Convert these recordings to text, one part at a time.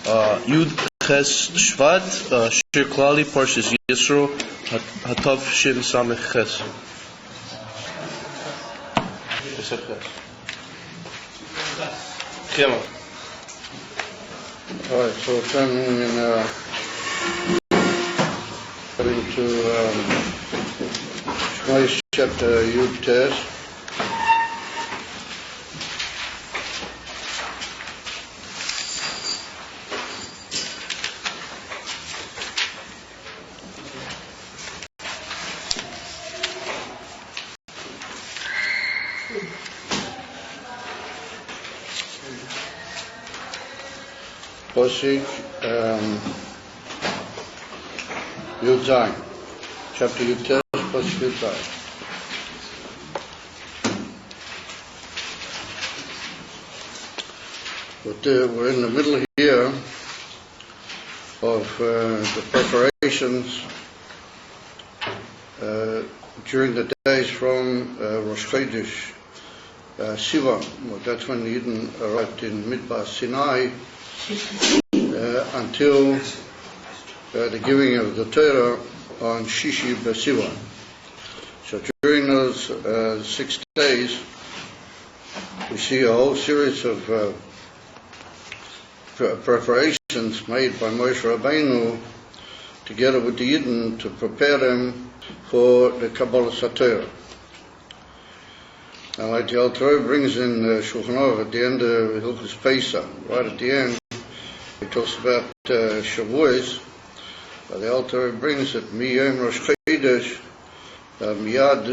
Yud Ches Shvat, Shir Klali, Parshas Yisro, Hatav Shin Samech Ches. All right, so turning to Shmos chapter Yud Tes. Posik Yud Zayin, chapter Yud Tes, Posik Yud Zayin. But we're in the middle here of the preparations during the days from Rosh Chodesh Sivan. Well, that's when the Yidden arrived in Midbar Sinai. Until the giving of the Torah on Shishi B'Sivan. So during those 6 days, we see a whole series of preparations made by Moshe Rabbeinu together with the Yidden to prepare them for the Kabbalah Torah. And like the Alter Rebbe brings in Shulchan Aruch at the end of Hilchos Pesach, right at the end, he talks about Shavuos. The Alter Rebbe brings it, Miyom Rosh Chodesh, Miyad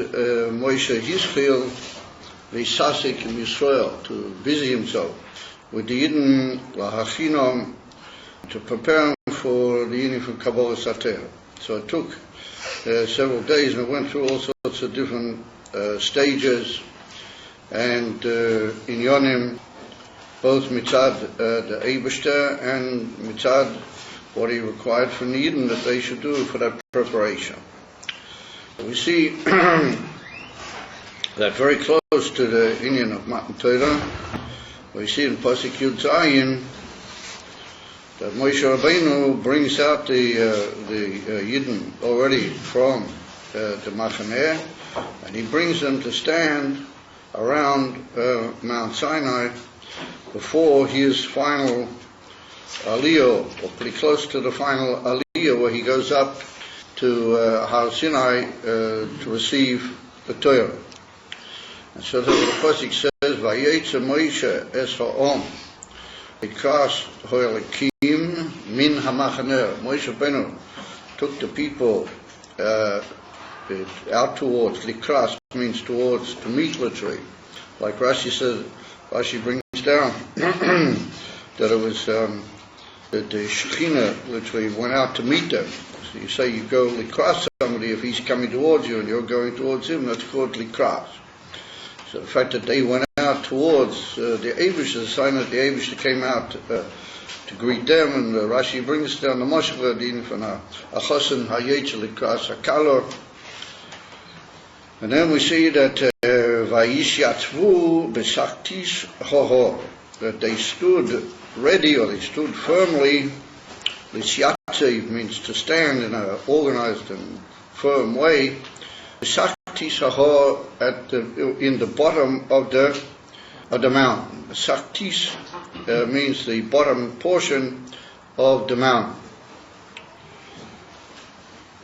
Moshe Yisrael, V'Sasik in Yisrael, to busy himself with the Yidden, L'Hachinam, to prepare him for the Yidden for Kabbalah Torah. So it took several days, and it went through all sorts of different stages, and in Yonim, both mitzad the Eibishter and mitzad what he required from the Yidden that they should do for that preparation. We see that very close to the Inyan of Matan Torah, we see in Pasuk Yud Zayin that Moshe Rabbeinu brings out the Yidden already from the Machaneh, and he brings them to stand around Mount Sinai before his final aliyah, or pretty close to the final aliyah, where he goes up to Har Sinai to receive the Torah. And so the Pasuk says, "Vayetze Moshe es ha'om likras ha'elakim min hamachaneh." Moshe Rabbeinu took the people out towards, likras means towards, to meet literally. Like Rashi says, Rashi brings down that it was that the Shekhinah literally went out to meet them. So you say you go likras somebody if he's coming towards you and you're going towards him, that's called likras. So the fact that they went out towards the Eibush is a sign that the Eibush came out to greet them, and Rashi brings down the Moshe Din from a Chosen Hayetz likras Hakalor. And then we see that Vayishyatvu B'Saktis Hoho, that they stood ready, or they stood firmly. Lishyatsev means to stand in an organized and firm way. B'Saktis Hoho, in the bottom of the mountain. Saktis means the bottom portion of the mountain.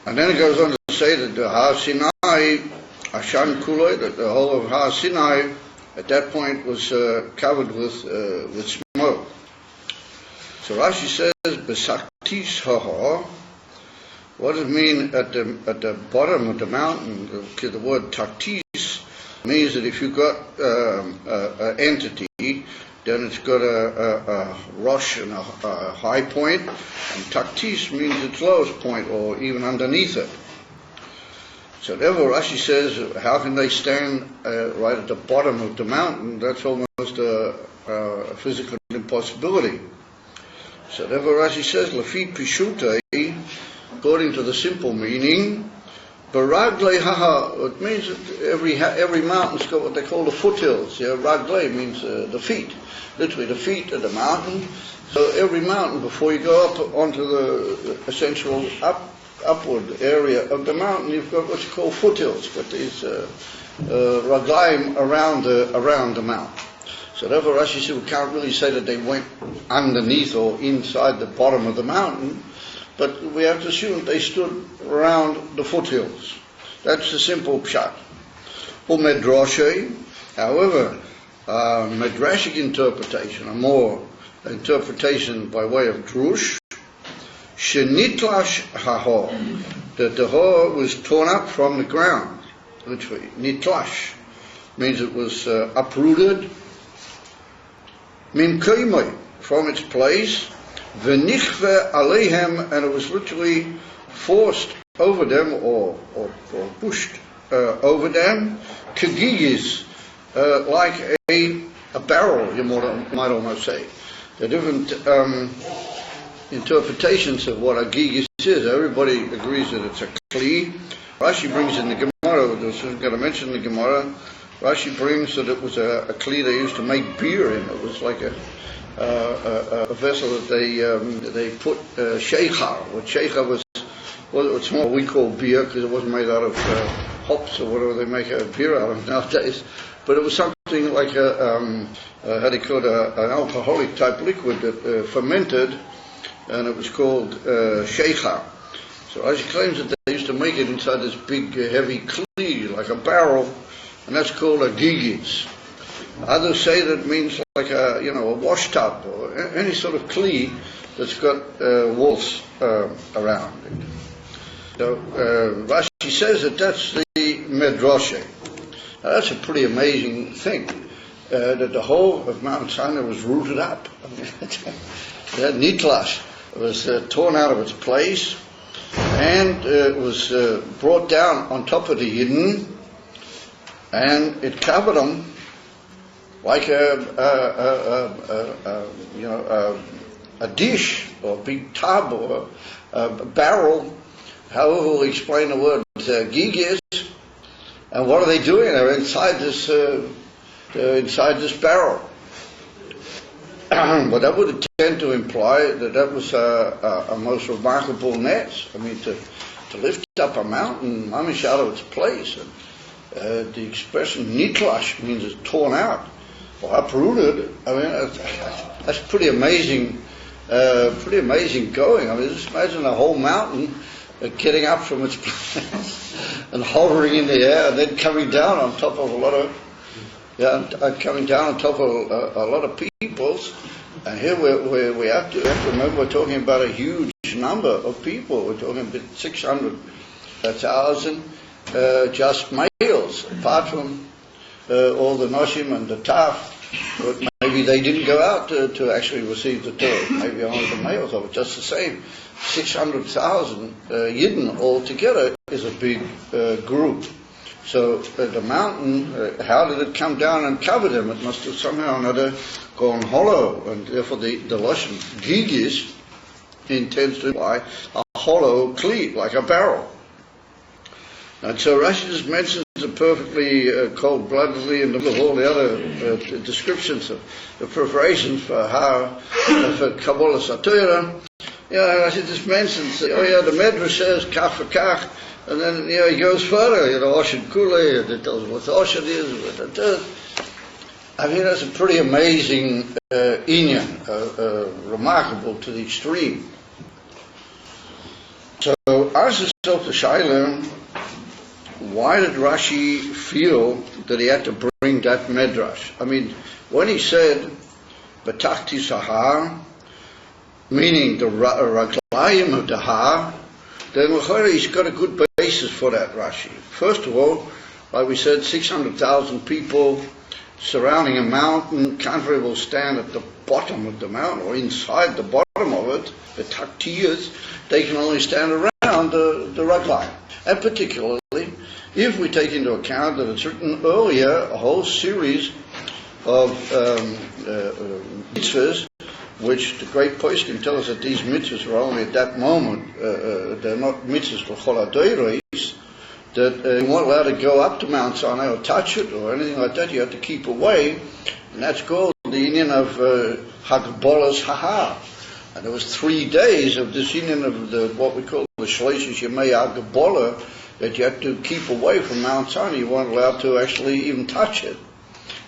And then it goes on to say that the Har Sinai, Ashan Kuloi, that the whole of Har Sinai at that point was covered with smoke. So Rashi says, "Besaktis haha." What does it mean at the bottom of the mountain? The word taktis means that if you've got an entity, then it's got a rosh and a high point, and taktis means its lowest point, or even underneath it. So therefore Rashi says, how can they stand right at the bottom of the mountain? That's almost a physical impossibility. So therefore Rashi says, Lafi Pishutai, according to the simple meaning, Baragle haha, it means that every mountain's got what they call the foothills. Yeah, ragle means the feet, literally the feet of the mountain. So every mountain, before you go up onto the essential upward area of the mountain, you've got what's called foothills, got these raglaim around the mountain. So therefore Rashi said we can't really say that they went underneath or inside the bottom of the mountain, but we have to assume they stood around the foothills. That's the simple pshat. Umedrashe, however, medrashic interpretation, a more interpretation by way of drush, shenitlash hahor, that the hor was torn up from the ground. Literally, nitlash means it was uprooted. Min kaimai, from its place. V'nichve aleihem, and it was literally forced over them or pushed over them. Kegigis, like a barrel, you might almost say. There are different interpretations of what a gigis is. Everybody agrees that it's a kli. Rashi brings in the Gemara, I was going to mention the Gemara, Rashi brings that it was a kli they used to make beer in. It was like a vessel that they put sheikha. What sheikha was it's what we call beer, because it wasn't made out of hops or whatever they make a beer out of nowadays. But it was something like how do you call it, an alcoholic type liquid that fermented, and it was called sheikha. So Rashi claims that they used to make it inside this big heavy kli, like a barrel, and that's called a gigis. Others say that it means like a wash tub or any sort of kli that's got walls around it. So Rashi says that that's the medrashe. Now that's a pretty amazing thing, that the whole of Mount Sinai was rooted up. That nitlash was torn out of its place, and it was brought down on top of the Yidden, and it covered them like a dish or a big tub or a barrel. However, we'll explain the word gigis. And what are they doing? They're inside this barrel. But that would tend to imply that was a most remarkable net. I mean, to lift up a mountain, mamish out of its place. And the expression nitlash means it's torn out or uprooted. I mean, that's pretty amazing. Pretty amazing going. I mean, just imagine a whole mountain getting up from its place and hovering in the air, and then coming down on top of a lot of peoples. And here we have to remember we're talking about a huge number of people. We're talking about 600,000 just males, apart from all the noshim and the taf. But maybe they didn't go out to actually receive the Torah. Maybe only the males of it. Just the same, 600,000 Yidden altogether is a big group. So the mountain, how did it come down and cover them? It must have somehow or another gone hollow, and therefore the Lashon gigis intends to imply a hollow cleat, like a barrel. And so Rashi just mentions it perfectly cold-bloodedly in the middle of all the other descriptions of the preparations for Kabbalah Satorah. Rashi just mentions, the Medrash says kach for kach, and then he goes further, Oshin Kule, and it tells what Oshin is, what it does. I mean, that's a pretty amazing inyan, remarkable to the extreme. So, ask yourself the Shaila, why did Rashi feel that he had to bring that medrash? I mean, when he said Batachti Sahar, meaning the raglayim of the har, then he's got a good basis for that, Rashi. First of all, like we said, 600,000 people surrounding a mountain can't very well stand at the bottom of the mountain or inside the bottom of it. The taktiyas, they can only stand around the raglayim. And particularly, if we take into account that it's written earlier a whole series of mitzvahs, which the great poskim tell us that these mitzvahs were only at that moment, they're not mitzvahs for chol hadoros, that you weren't allowed to go up to Mount Sinai or touch it or anything like that. You had to keep away, and that's called the union of Hagbolas Hahar. And there was 3 days of this union of what we call the Shloishes Yemei Hagbola, that you had to keep away from Mount Sinai. You weren't allowed to actually even touch it.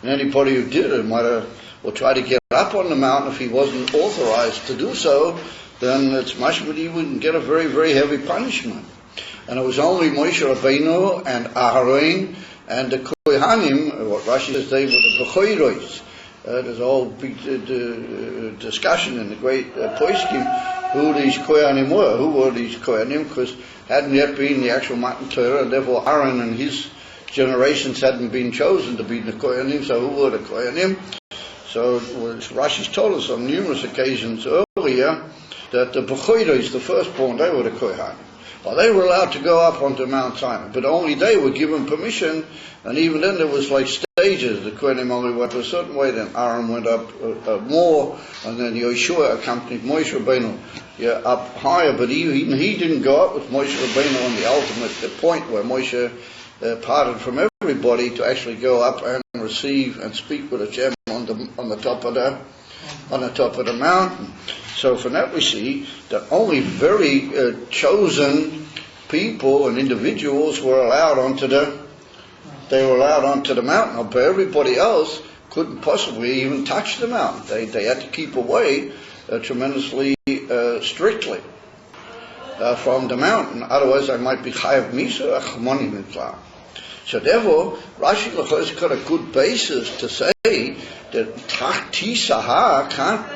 And anybody who did it might have, or tried to get up on the mountain, if he wasn't authorized to do so, then it's much, but he would get a very, very heavy punishment. And it was only Moshe Rabbeinu and Aaron and the Kohanim, what Rashi says they were the Bechoros. There's a whole big discussion in the great Poskim who these Kohanim were. Who were these Kohanim? Because hadn't yet been the actual Matan Torah, and therefore Aaron and his generations hadn't been chosen to be the Kohanim. So who were the Kohanim? So Rashi's told us on numerous occasions earlier that the Bechoros, the firstborn, they were the Kohanim. Well, they were allowed to go up onto Mount Sinai, but only they were given permission, and even then there was like stages. The Kohanim only went a certain way, then Aaron went up more, and then Yeshua accompanied Moshe Rabbeinu up higher, but even he didn't go up with Moshe Rabbeinu on the ultimate point where Moshe parted from everybody to actually go up and receive and speak with Hashem on the top of the mountain. So from that we see that only very chosen people and individuals were allowed onto the mountain. But everybody else couldn't possibly even touch the mountain. They had to keep away tremendously strictly from the mountain. Otherwise, they might be chayav misa achmonim mitzvah. So therefore, Rashi has got a good basis to say that tachti sahar can't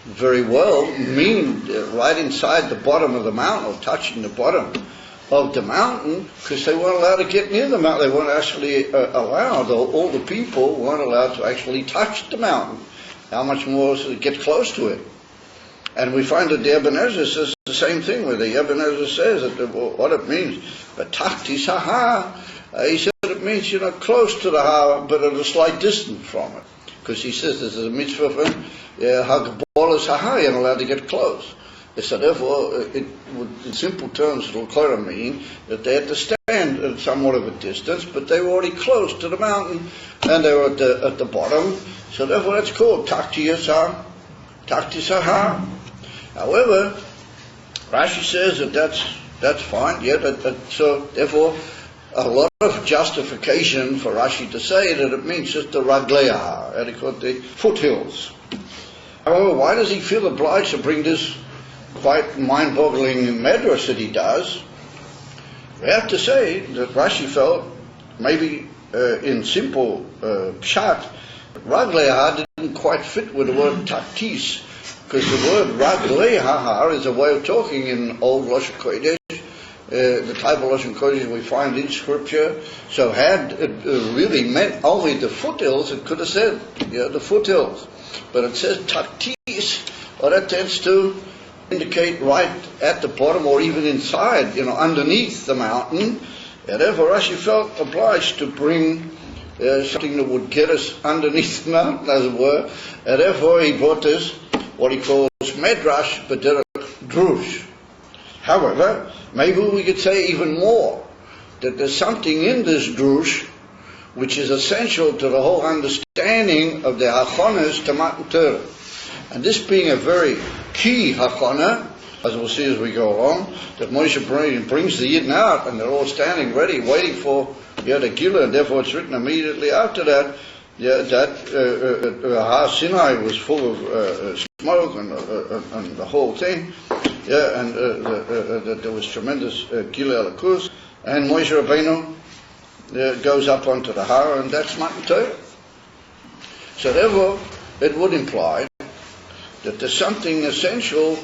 very well mean right inside the bottom of the mountain or touching the bottom of the mountain, because they weren't allowed to get near the mountain. They weren't actually allowed, all the people weren't allowed to actually touch the mountain. How much more to get close to it? And we find that the Ibn Ezra says the same thing, where the Ibn Ezra says that what it means. But tachti sahar, he said it means close to the har, but at a slight distance from it. Because he says this is a mitzvah from Hagbolas Hahar, you're not allowed to get close. So therefore, it would, in simple terms, it will mean that they had to stand at somewhat of a distance, but they were already close to the mountain, and they were at the bottom. So therefore, that's called Tachti Sahar. However, Rashi says that that's fine. Yeah, so therefore, a lot of justification for Rashi to say that it means just the Raglei Hahar, they call it the foothills. However, why does he feel obliged to bring this quite mind-boggling medrash that he does? We have to say that Rashi felt, maybe in simple pshat, Raglei Hahar didn't quite fit with the word taktis, because the word Raglei Hahar is a way of talking in Old Lashon Kodesh, the type of Lashon Kodesh we find in Scripture. So had it really meant only the foothills, it could have said, the foothills. But it says taktis, or that tends to indicate right at the bottom or even inside, underneath the mountain. And therefore Rashi felt obliged to bring something that would get us underneath the mountain, as it were. And therefore he brought this, what he calls medrash, b'derech drush. However, maybe we could say even more, that there's something in this drush which is essential to the whole understanding of the hachonas to Matan Torah. And this being a very key hachana, as we'll see as we go along, that Moshe brings the Yidden out, and they're all standing ready, waiting for the Gila, and therefore it's written immediately after that, Har Sinai was full of smoke and the whole thing, and that there was tremendous Gila Alakus, and Moshe Rabbeinu goes up onto the Har, and that's Matan Torah. So therefore, it would imply that there's something essential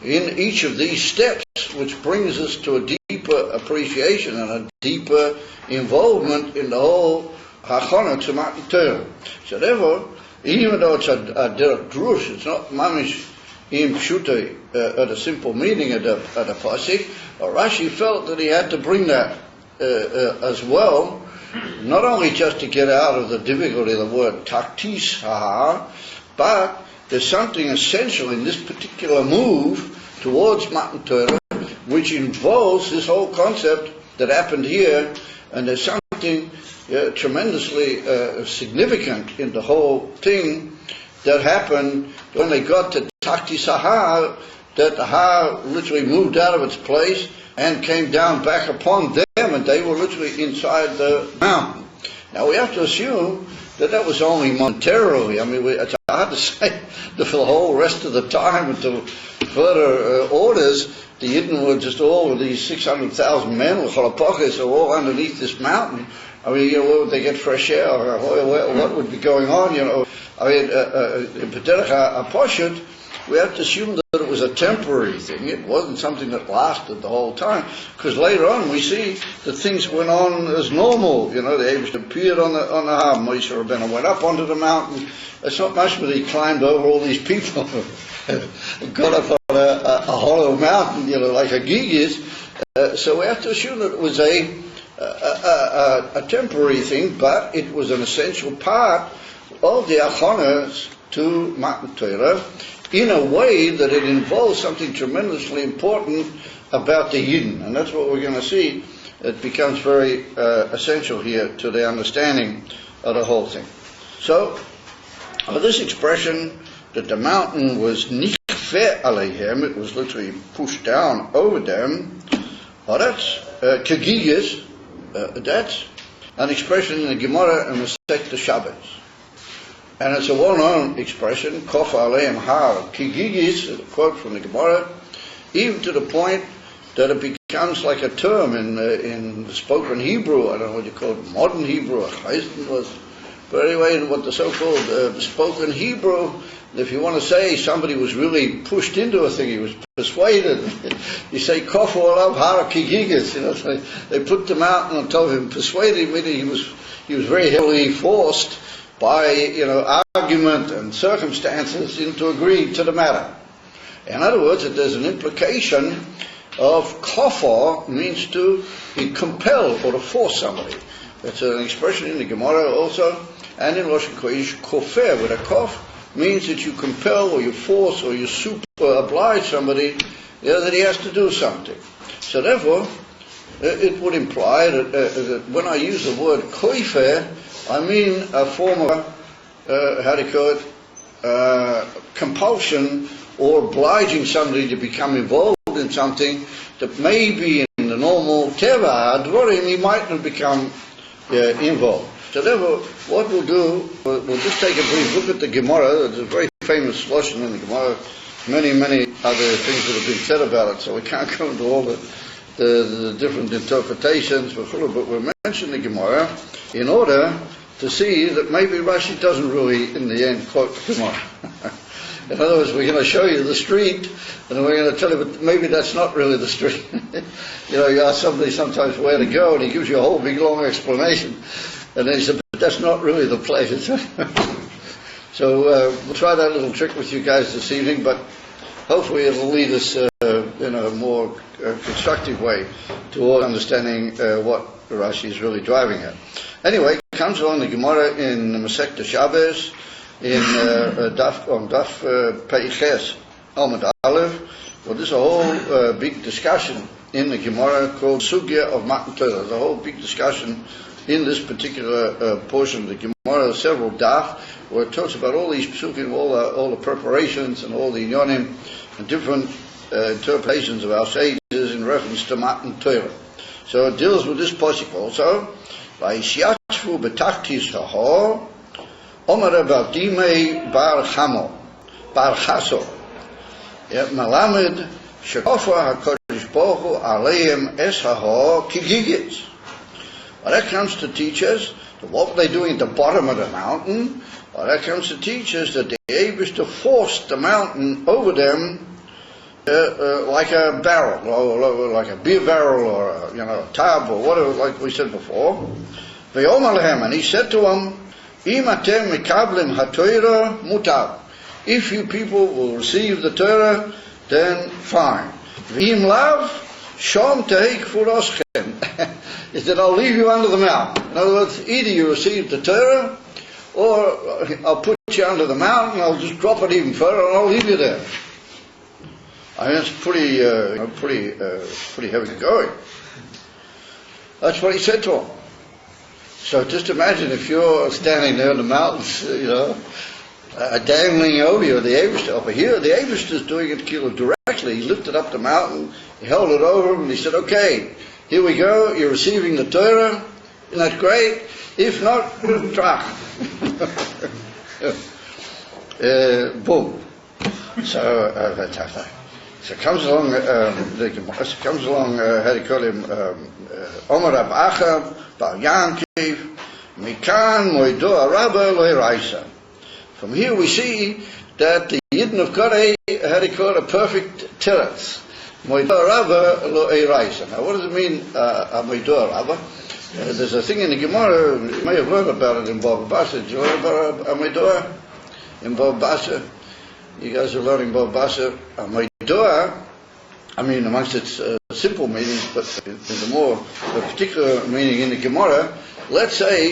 in each of these steps which brings us to a deeper appreciation and a deeper involvement in the whole hachana to Matan Torah. So therefore, even though it's a derech drush, it's not mamish im pshutei, at a simple meaning at the pasuk, Rashi felt that he had to bring that as well, not only just to get out of the difficulty of the word taktis hahar, but there's something essential in this particular move towards Matan Torah, which involves this whole concept that happened here, and there's something tremendously significant in the whole thing that happened when they got to Takti Sahar, that the Har literally moved out of its place and came down back upon them, and they were literally inside the mountain. Now we have to assume that that was only momentarily. I mean, it's hard to say that for the whole rest of the time until further orders, the Yidden were just all of these 600,000 men with Cholapoches are all underneath this mountain. I mean, where would they get fresh air? What would be going on? I mean, in Pederach HaPoshut, we have to assume that it was a temporary thing. It wasn't something that lasted the whole time. Because later on we see that things went on as normal. The Abish appeared on the Har. Moshe Rabbeinu went up onto the mountain. It's not much that he climbed over all these people and got up on a hollow mountain, like a gig is. So we have to assume that it was a temporary thing, but it was an essential part of the achonas to Matan Torah, in a way that it involves something tremendously important about the Yidden. And that's what we're going to see. It becomes very essential here to the understanding of the whole thing. So, this expression that the mountain was nichve aleihem, it was literally pushed down over them, that's kegigas, that's an expression in the Gemara and the Masechta Shabbos. And it's a well-known expression, Kof Aleim Har Kigigis, a quote from the Gemara, even to the point that it becomes like a term in spoken Hebrew. I don't know what you call it, modern Hebrew, or Chaysten was. But anyway, in what the so-called spoken Hebrew, if you want to say somebody was really pushed into a thing, he was persuaded, you say Kof Aleim Har Kigigis. So they put the mountain on top of him, persuaded him, meaning he was very heavily forced by argument and circumstances into agreeing to the matter. In other words, that there's an implication of kofar means to compel or to force somebody. That's an expression in the Gemara also, and in Rosh Kodesh, kofer with a kof means that you compel or you force or you super oblige somebody that he has to do something. So therefore, it would imply that when I use the word kofer, I mean a form of, compulsion or obliging somebody to become involved in something that maybe in the normal teva advarim he might not become involved. So therefore, what we'll do, we'll just take a brief look at the Gemara. There's a very famous lashon in the Gemara, many other things that have been said about it, so we can't go into all the different interpretations, but we'll mention the Gemara in order to see that maybe Rashi doesn't really, in the end, quote the Gemara. In other words, we're going to show you the street, and we're going to tell you, but maybe that's not really the street. You ask somebody sometimes where to go, and he gives you a whole big long explanation, and then he said, but that's not really the place. So we'll try that little trick with you guys this evening, but hopefully it'll lead us in a more constructive way toward understanding what Rashi is really driving at. Anyway, it comes along the Gemara in Masechta Shabbos in Daf Peiches Amud Aleph. Well, there's a whole big discussion in the Gemara called Sugya of Matan Torah. There's a whole big discussion in this particular portion of the Gemara, several daf, where it talks about all these psukim, all the preparations and all the inyonim and different interpretations of our sages in reference to Matan Torah. So it deals with this pasuk also. Vayishyachvu betachtis hahor, Omer Baldimei bar chaso, Malamed shekofa hakodesh baruch hu aleim es hahor kigigis. Well, that comes to teach us that what were they doing at the bottom of the mountain? Well, that comes to teach us that the Abish to force the mountain over them like a barrel, or like a beer barrel, or a tub, or whatever, like we said before. And he said to them, Im atem mikablim haTorah mutar. If you people will receive the Torah, then fine. V'im lav, shom tehei kfuroschem. He said, I'll leave you under the mountain. In other words, either you receive the Torah, or I'll put you under the mountain, I'll just drop it even further, and I'll leave you there. I mean, it's pretty heavy going. That's what he said to him. So just imagine if you're standing there in the mountains, dangling over you, the Eibishter over here. The Eibishter is doing it directly. He lifted up the mountain, he held it over him, and he said, "Okay, here we go. You're receiving the Torah. Isn't that great? If not, try." Boom. So comes along. Comes along. How do you call him? Omer Rab Acha Bar Yankiv Mikan Moido Rabba Lo Eraisa. From here we see that the Yidden have got a perfect teretz. Moido Rabba Lo Eraisa. Now, what does it mean? Moido Rabba. There's a thing in the Gemara. You may have heard about it in Bava Basra. Did you hear about Moido in Bava Basra? You guys are learning Bava Basra. Moido, I mean, amongst its simple meanings, but in the more particular meaning in the Gemara, let's say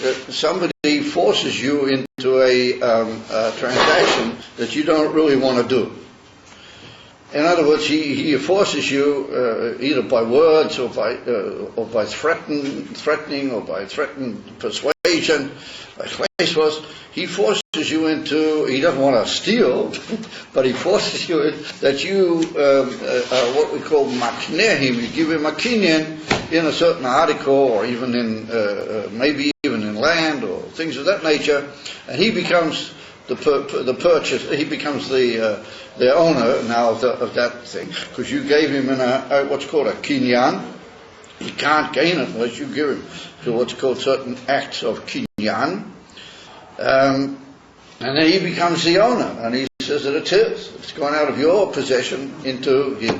that somebody forces you into a transaction that you don't really want to do. In other words, he forces you either by words or by threatening or by threatened persuasion. He forces you into. He doesn't want to steal, but he forces you that you what we call maknehim. You give him a kinyan in a certain article, or even in maybe even in land or things of that nature, and he becomes the purchaser. He becomes the owner now of that thing, because you gave him in what's called a kinyan. He can't gain it unless you give him to what's called certain acts of kinyan. And then he becomes the owner, and he says that it's his. It's gone out of your possession into his.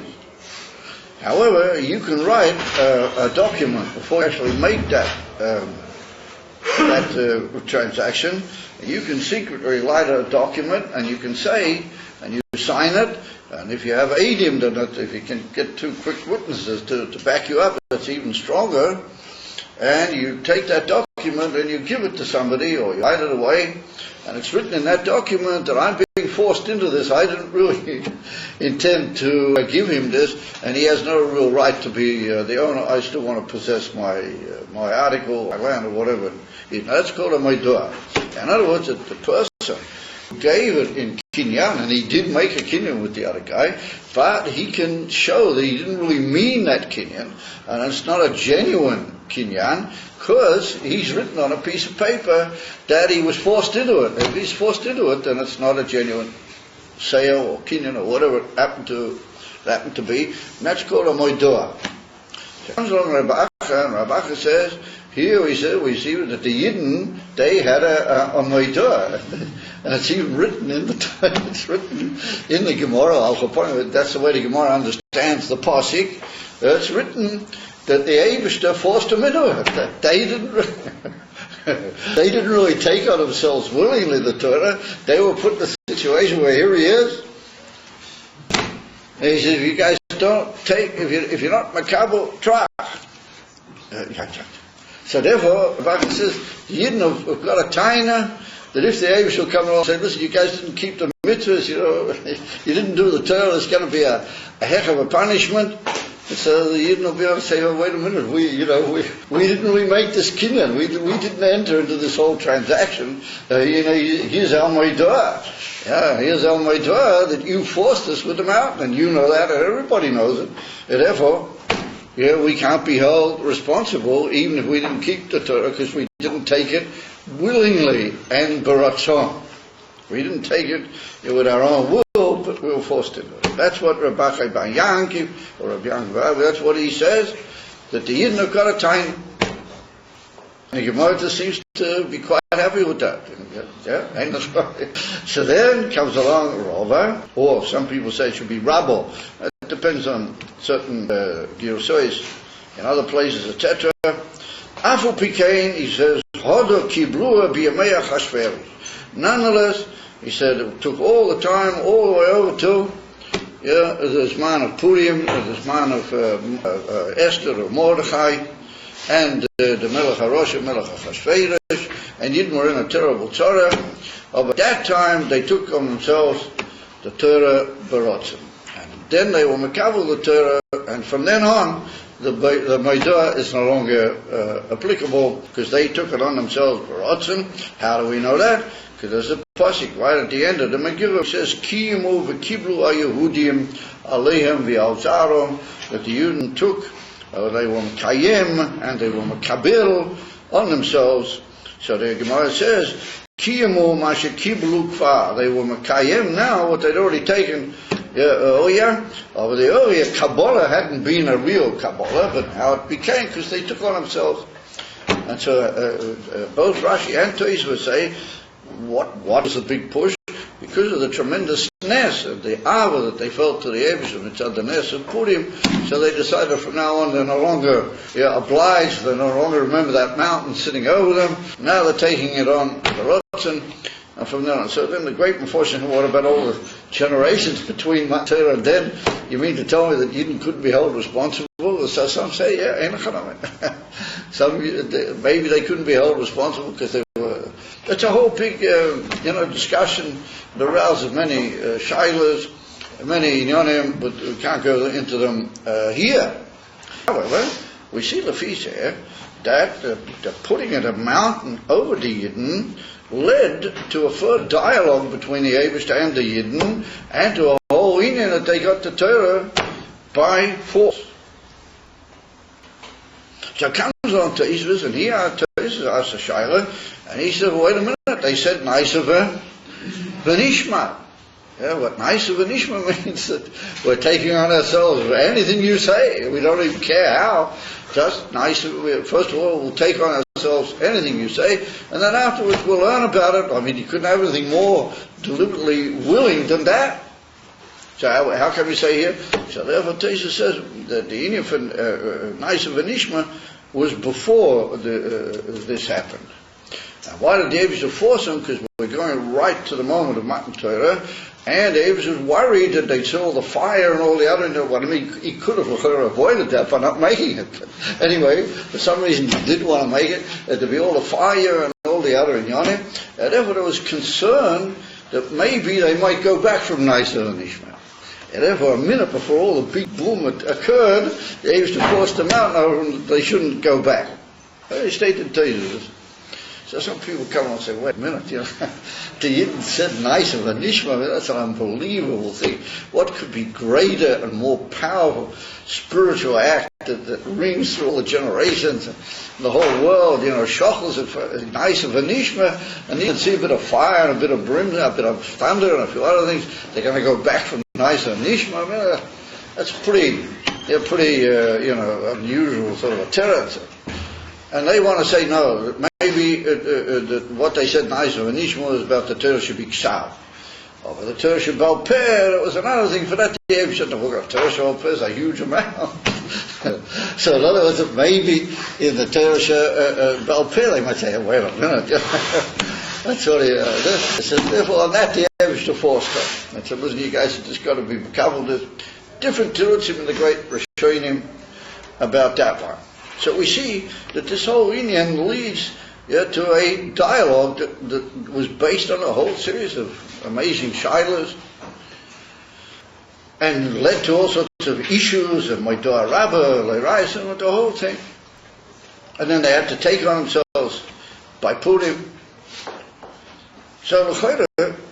However, you can write a document before you actually make that transaction. You can secretly write a document, and you can say, and you sign it, and if you have eidim in it, if you can get two quick witnesses to back you up, that's even stronger. And you take that document and you give it to somebody, or you hide it away, and it's written in that document that I'm being forced into this. I didn't really intend to give him this, and he has no real right to be the owner. I still want to possess my article, my land, or whatever. That's called a moidoah. In other words, the person who gave it in kinyan, and he did make a kinyan with the other guy, but he can show that he didn't really mean that kinyan, and it's not a genuine kinyan, because he's written on a piece of paper that he was forced into it. If he's forced into it, then it's not a genuine sale or kinyan or whatever it happened to be, and that's called a moidoah. So comes along Rabbi Acha, and Rabbi Acha says, here we see that the Yidden, they had a moidoah, and it's even written in the Gemara. That's the way the Gemara understands the pasuk. It's written that the Eibishter forced them into it. That they didn't really take on themselves willingly the Torah. They were put in a situation where here he is. And he says, if you guys don't take, if you're not makabel, try. So therefore, Rebbe says, the Yidden have got a taina that if the Eibishter will come along and say, listen, you guys didn't keep the mitzvahs, you didn't do the Torah, there's going to be a heck of a punishment. And so the Yidden will be able to say, oh, wait a minute, we didn't really make this kinyan, we didn't enter into this whole transaction. Here's our moidoah. Yeah, here's our moidoah that you forced us with the mountain, and you know that, and everybody knows it. And therefore, we can't be held responsible, even if we didn't keep the Torah, because we didn't take it willingly and baratzon. We didn't take it with our own will, but we were forced into it. That's what Rabbi Yankiv, or Rabbi Yankiv, that's what he says, that the Yidden have got a time. And the Gemara seems to be quite happy with that. So then comes along Rava, or some people say it should be Rabbo. It depends on certain Girusois in other places, etc. Afu Pikain, he says, Hodo Kiblua Biyamea Chashverish. Nonetheless, he said it took all the time, all the way over to the man of Purim, the man of Esther or Mordechai, and the Melech HaRosh, Melech HaChashverish, and Yidden were in a terrible Torah. But at that time, they took on themselves the Torah Barotzim. And then they were makabel the Torah, and from then on, the Meidah is no longer applicable, because they took it on themselves for Ratzon. How do we know that? Because there's a pasuk right at the end of the Megillah. It says, Kiyimu v'kiblu ha-Yehudim alehem v'alzarom, that the Yudin took, they were Mekayim, and they were Mekabel on themselves. So the Gemara says, Kiyimu mashe kiblu kfar, they were Mekayim now, what they'd already taken earlier. Over the earlier Kabbalah hadn't been a real Kabbalah, but now it became, because they took on themselves. And so both Rashi and Tosfos say, what was the big push? Because of the tremendous ness of the ava that they felt to the Eibusher, which had the ness of Purim, so they decided from now on they're no longer obliged, they no longer remember that mountain sitting over them. Now they're taking it on the Ratzon, and from then on. So then the great misfortune, what about all the generations between Torah and then? You mean to tell me that Yidden couldn't be held responsible? So some say, yeah, some maybe they couldn't be held responsible because they were. That's a whole big, discussion that arouses many shilas, many inyonim, but we can't go into them here. However, we see the feast here that the putting of a mountain over the Yidden led to a further dialogue between the Eibusher and the Yidden, and to a whole inyan that they got the Torah by force. So it comes on to Tosfos, and here Tosfos asks a shaila, and he said, wait a minute, they said Naisa v'nishma. Yeah, what Naisa v'nishma means that we're taking on ourselves anything you say, we don't even care how. Just Naisa, first of all, we'll take on ourselves anything you say, and then afterwards we'll learn about it. I mean, you couldn't have anything more deliberately willing than that. So how can we say here? So therefore Tosfos says that the inyan for Naisa v'nishma was before this happened. Now why did the Eibusher force them? Because we're going right to the moment of Matan Torah, and the Eibusher was worried that they'd see all the fire and all the other. I mean, he could have avoided that by not making it. But anyway, for some reason he did want to make it, there'd be all the fire and all the other inyanim. And therefore there was concern that maybe they might go back from Naisa v'nishma. And therefore, a minute before all the big boom occurred, they used to force them out, and they shouldn't go back. They stated Tosfos. So some people come and say, wait a minute, the Yidden said Naisa v'nishma, that's an unbelievable thing. What could be greater and more powerful spiritual act that rings through all the generations and the whole world, shachals of Naisa v'nishma, and you can see a bit of fire and a bit of brimstone, a bit of thunder and a few other things. They're going to go back from Naisa v'nishma. I mean, that's pretty unusual sort of a terror. And they want to say no, that maybe that what they said Naisa v'nishma was about the Torah should be ksav. Oh, but the Torah should Baal Peh, that was another thing. For that, the Eibusher said, the Torah should Baal Peh is a huge amount. So in other words, maybe in the Torah Baal Peh, they might say, wait a minute. That's what he said. Therefore, on that, the Eibusher forced them. And said, listen, you guys have just got to be covered. There's different terutzim in the great Rishonim about that one. So we see that this whole inyan leads to a dialogue that was based on a whole series of amazing shilas, and led to all sorts of issues of Meidah Rabbah, Leirais, and the whole thing. And then they had to take on themselves by Purim. So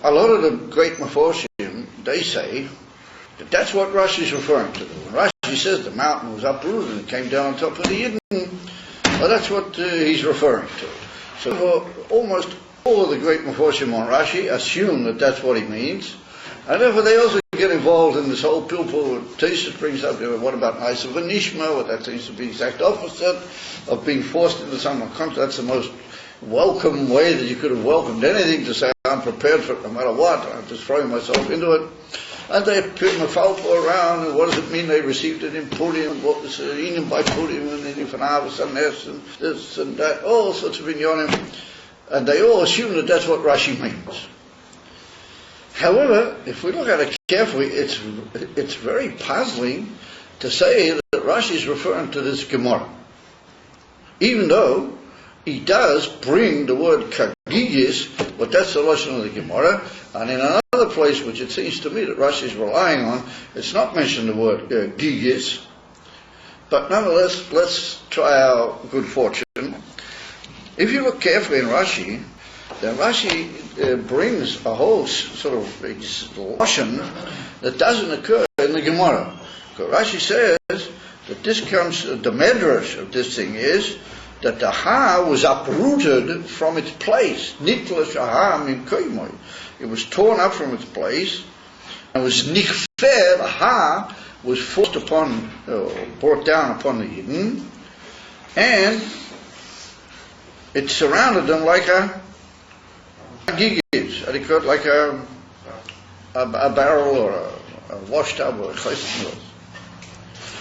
a lot of the great Meforshim, they say that that's what Rashi's referring to. When Rashi says the mountain was uprooted and came down on top of the Yidden, well, that's what he's referring to. So almost all of the great Meforshim on Rashi assume that that's what he means, and therefore they also get involved in this whole pilpul. Tosfos brings up, what about Naisa v'nishma? What that seems to be the exact opposite of being forced into some contract. That's the most welcome way that you could have welcomed anything, to say I'm prepared for it no matter what. I'm just throwing myself into it. And they put Mefalpo around, and what does it mean they received it in Purim, what was it by Purim, and in Fanavas and this and this and that, all sorts of inyonim. And they all assume that that's what Rashi means. However, if we look at it carefully, it's very puzzling to say that Rashi is referring to this Gemara, even though he does bring the word Gigis, but that's the lesson of the Gemara. And in another place, which it seems to me that Rashi is relying on, it's not mentioned the word Gigis. But nonetheless, let's try our good fortune. If you look carefully in Rashi, then Rashi brings a whole sort of lashon that doesn't occur in the Gemara. Because Rashi says that this comes, the medrash of this thing is that the ha was uprooted from its place. Nitla shaha min koimoy. It was torn up from its place and was nikfer. The ha was forced upon, brought down upon the Yidden, and it surrounded them like a gigis, like a barrel or a wash tub or a chaysim.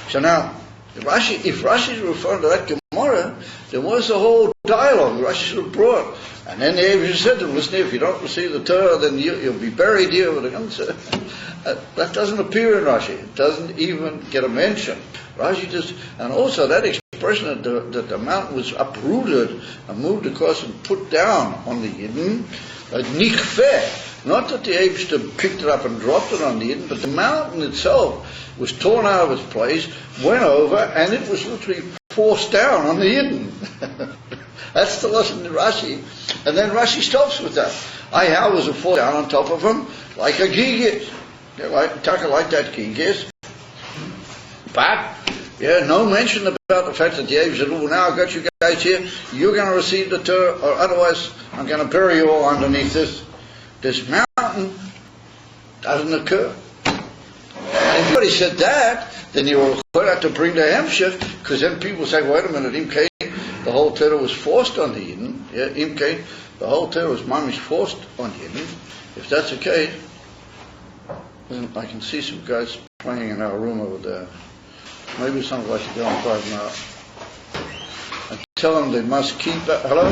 So now, if Rashi is referring to that Gemara, there was a whole dialogue Rashi should have brought. And then the Avish said to them, listen, if you don't receive the Torah, then you'll be buried here with a gun. That doesn't appear in Rashi. It doesn't even get a mention. Rashi just, and also that expression that the mountain was uprooted and moved across and put down on the Yidden, nikfeh. Not that the Abish picked it up and dropped it on the Yidden, but the mountain itself was torn out of its place, went over, and it was literally forced down on the Yidden. That's the lesson in Rashi. And then Rashi stops with that. How was it forced down on top of him? Like a gigis. Like that gigis. But, no mention about the fact that the Abish said, now I've got you guys here, you're going to receive the Torah, or otherwise I'm going to bury you all underneath this mountain. Doesn't occur. And if you said that, then you were going to have to bring the Hemshech, because then people say, wait a minute, Imke, the whole Torah was forced on the Yidden. Yeah, Imke, the whole Torah was mamish forced on Yidden. If that's the case, then I can see some guys playing in our room over there. Maybe somebody like to go and drive them out. And tell them they must keep it. Hello?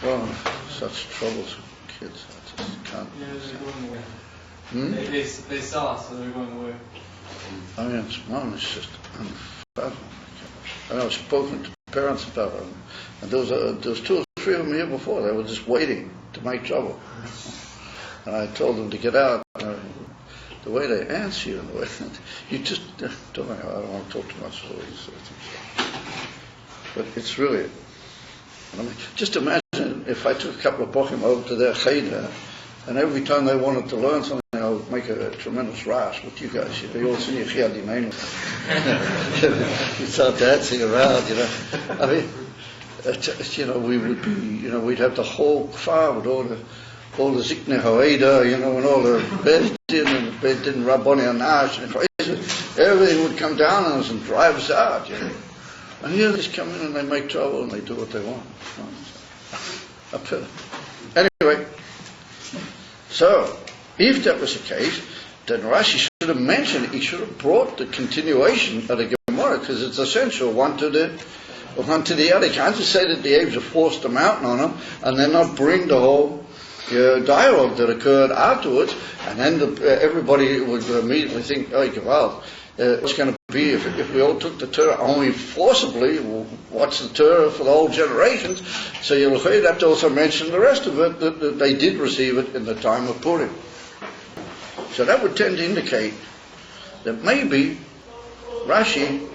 Well, such troubles with kids. I just can't. Yeah, they're going away. They saw, so they're going away. I mean, it's just unfathomable. And I've spoken to parents about it. And there was 2 or 3 of them here before. They were just waiting to make trouble. And I told them to get out. The way they answer you, and the way you just don't know. I don't want to talk too much about these sort of things. But it's really, I mean, just imagine if I took a couple of bochim over to their cheder, and every time they wanted to learn something, I would make a tremendous rash with you guys. You all see your chiyad name. You start dancing around, I mean, we would be, we'd have the whole kfar with all the zikne hoeda, and all the bezdin and bezdin rabboni anash, and everything would come down on us and drive us out, And here they just come in and they make trouble and they do what they want. Up to them. Anyway, so if that was the case, then Rashi should have mentioned it. He should have brought the continuation of the Gemara, because it's essential one to the other. You can't just say that the Abes have forced the mountain on them and then not bring the whole dialogue that occurred afterwards, and then everybody would immediately think, well, what's going to be if we all took the Torah only forcibly? What's the Torah for the whole generations? So you'll have to also mention the rest of it, that they did receive it in the time of Purim. So that would tend to indicate that maybe Rashi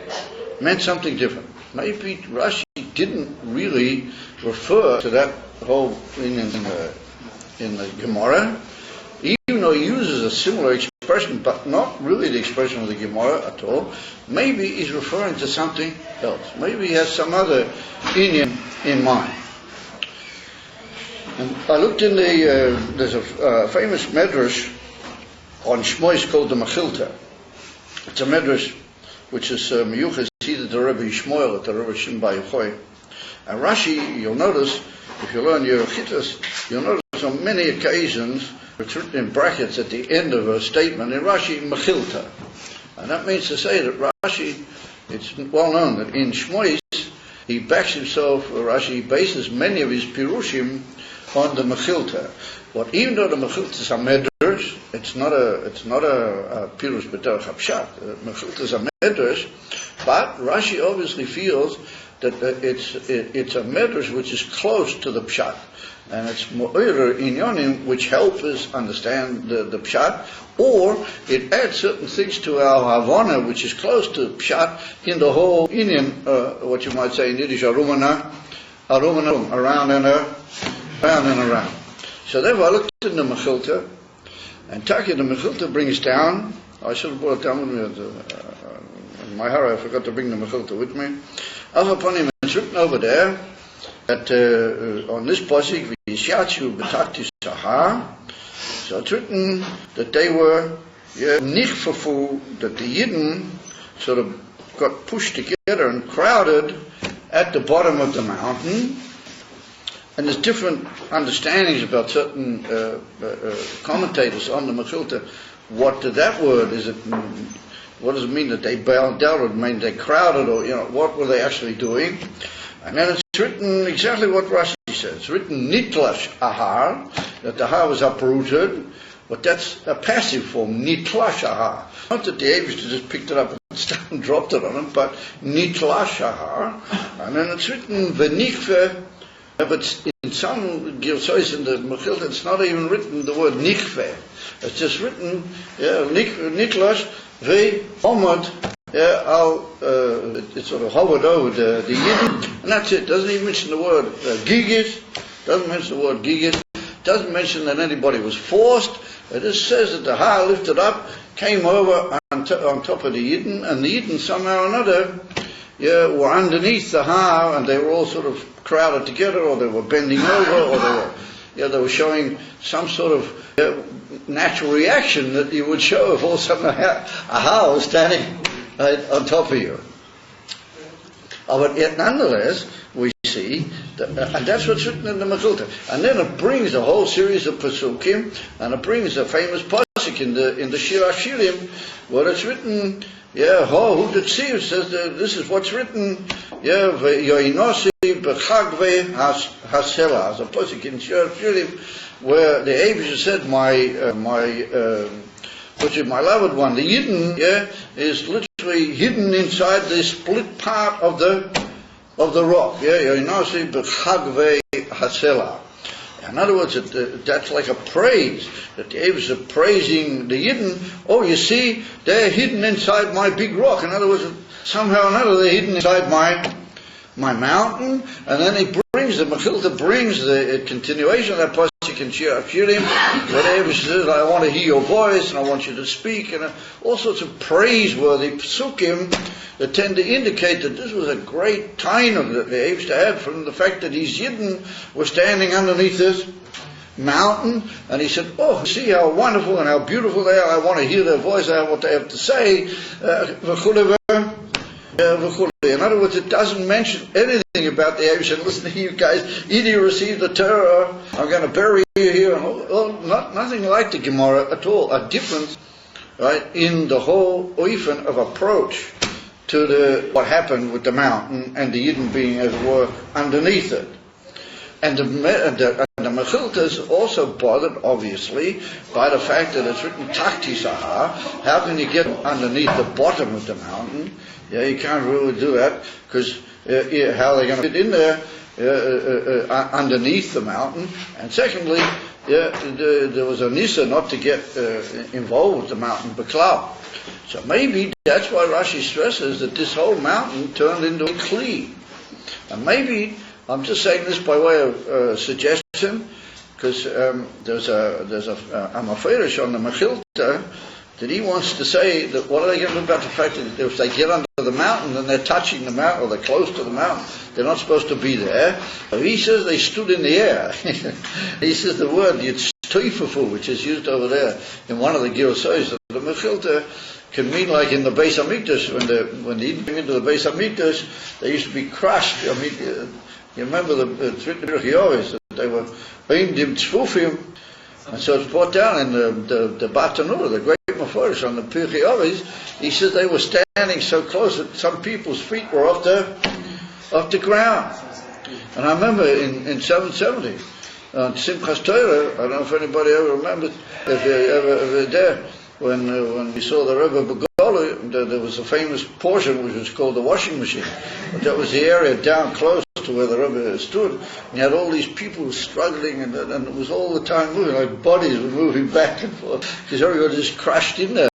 meant something different. Maybe Rashi didn't really refer to that whole thing in the Gemara, even though he uses a similar expression, but not really the expression of the Gemara at all. Maybe he's referring to something else. Maybe he has some other inyan in mind. And I looked in there's a famous medrash on Shmois called the Mechilta. It's a medrash which is miyuches either the Rebbe Yishmael or the Rebbe Shimon Bar Yochai. And Rashi, you'll notice, if you learn your Chittas, you'll notice on many occasions, it's written in brackets at the end of a statement, in Rashi, Mechilta. And that means to say that Rashi, it's well known that in Shmois, he backs himself, Rashi bases many of his Pirushim on the Mechilta. But even though the Mechilta is a medrash, it's not a Pirush B'derech HaPshat. Mechilta is a medrash, but Rashi obviously feels that it's a medrash which is close to the pshat, and it's mo'ira inyonim which help us understand the pshat, or it adds certain things to our havana which is close to pshat in the whole inyan, what you might say in Yiddish, around and around. So therefore I looked in the Mechilta, and Taki the Mechilta brings down, I should have brought it down with me, in my hurry I forgot to bring the Mechilta with me. Upon him, it's written over there that on this posik, V'yishatzu b'takti sahar, so it's written that they were nichfafu, that the Yidden sort of got pushed together and crowded at the bottom of the mountain. And there's different understandings about certain commentators on the Mechilta. What did that word? What does it mean that they bowed down? Or it mean they crowded, or what were they actually doing? And then it's written exactly what Rashi says. It's written nitlash ahar, that the har was uprooted, but that's a passive form, nitlash ahar. Not that the Abish just picked it up and dropped it on him, but nitlash ahar. And then it's written v'nikve. But in some Gilsois in the Mechilta, it's not even written the word nikve. It's just written nitlash ve'omad it's sort of hovered over the Yidden, and that's it. Doesn't even mention the word gigis. Doesn't mention the word gigis. Doesn't mention that anybody was forced. It just says that the har lifted up, came over on top of the Yidden, and the Yidden somehow or another were underneath the har, and they were all sort of crowded together, or they were bending over, or they were showing some sort of natural reaction that you would show if all of a sudden a har was standing on top of you. But yet nonetheless, we see, and that's what's written in the Mechilta. And then it brings a whole series of Pesukim, and it brings a famous pasuk in the Shir HaShirim, where it's written, who did see it says this is what's written, Yoinosi b'chagve hasela, as a pasuk in Shir HaShirim, where the Abish said, my loved one, the Yidden, is literally hidden inside the split part of the rock. Yoinosi b'chagve hasela. In other words, that's like a praise, that the Abish are praising the Yidden. Oh, you see, they're hidden inside my big rock. In other words, somehow or another they're hidden inside my mountain. And then he brings, the Mechilta brings the continuation of that pasuk in Shir HaShirim, where the Abish says, I want to hear your voice, and I want you to speak, and all sorts of praiseworthy psukim that tend to indicate that this was a great tainug that the Abish had from the fact that these Yidden were standing underneath this mountain, and he said, oh, see how wonderful and how beautiful they are, I want to hear their voice, I have what they have to say, in other words, it doesn't mention anything about the Abish and listen to you guys, either you receive the Torah, I'm going to bury you here, nothing like the Gemara at all, a difference, right, in the whole oifen of approach to what happened with the mountain and the Yidden being, as it were, underneath it. And the Mechilta is also bothered, obviously, by the fact that it's written Takti Sahar. How can you get underneath the bottom of the mountain? You can't really do that, because how are they going to fit in there underneath the mountain? And secondly, there was a nisa not to get involved with the mountain Beklaw. So maybe that's why Rashi stresses that this whole mountain turned into a kli. And maybe, I'm just saying this by way of suggestion, because there's a Amaferish on the Mechilta that he wants to say that what are they going to do about the fact that if they get under the mountain and they're touching the mountain, or they're close to the mountain, they're not supposed to be there. So he says they stood in the air. He says the word yitztoifafu, which is used over there in one of the Gilsois of the Mechilta, can mean like in the Beis Hamikdash, when the Yidden came into the Beis Hamikdash, they used to be crushed. I mean, you remember it's written in that they were Eindim Tzfufim, and so it's brought down in the Batanura, the great Meforish on the Pirkei Avos. He says they were standing so close that some people's feet were off the ground. And I remember in 770, on Simchas Torah, I don't know if anybody ever remembers, if you ever there, when we saw the Rebbe Begotten Tolu, there was a famous portion which was called the washing machine. But that was the area down close to where the Rebbe stood. And you had all these people struggling, and it was all the time moving, like bodies were moving back and forth, because everybody just crashed in there.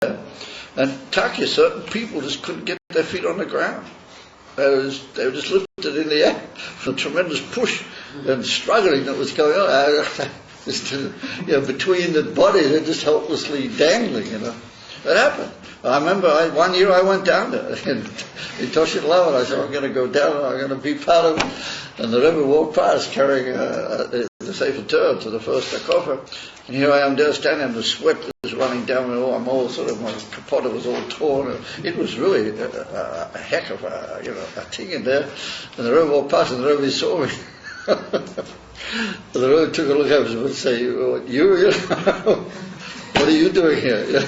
And Taki, certain people just couldn't get their feet on the ground. They were just lifted in the air from a tremendous push and struggling that was going on. Between the bodies, they're just helplessly dangling, That happened. I remember one year I went down there in Toshin Law, and I said, I'm going to go down, I'm going to be part of it. And the Rebbe walked past carrying the Sefer Torah to the first Hakofa. And here I am there standing, and the sweat was running down me. I'm all sort of, my kapota was all torn. It was really a heck of a thing in there. And the Rebbe walked past, and the Rebbe saw me. The Rebbe took a look at me and say, what are you doing here?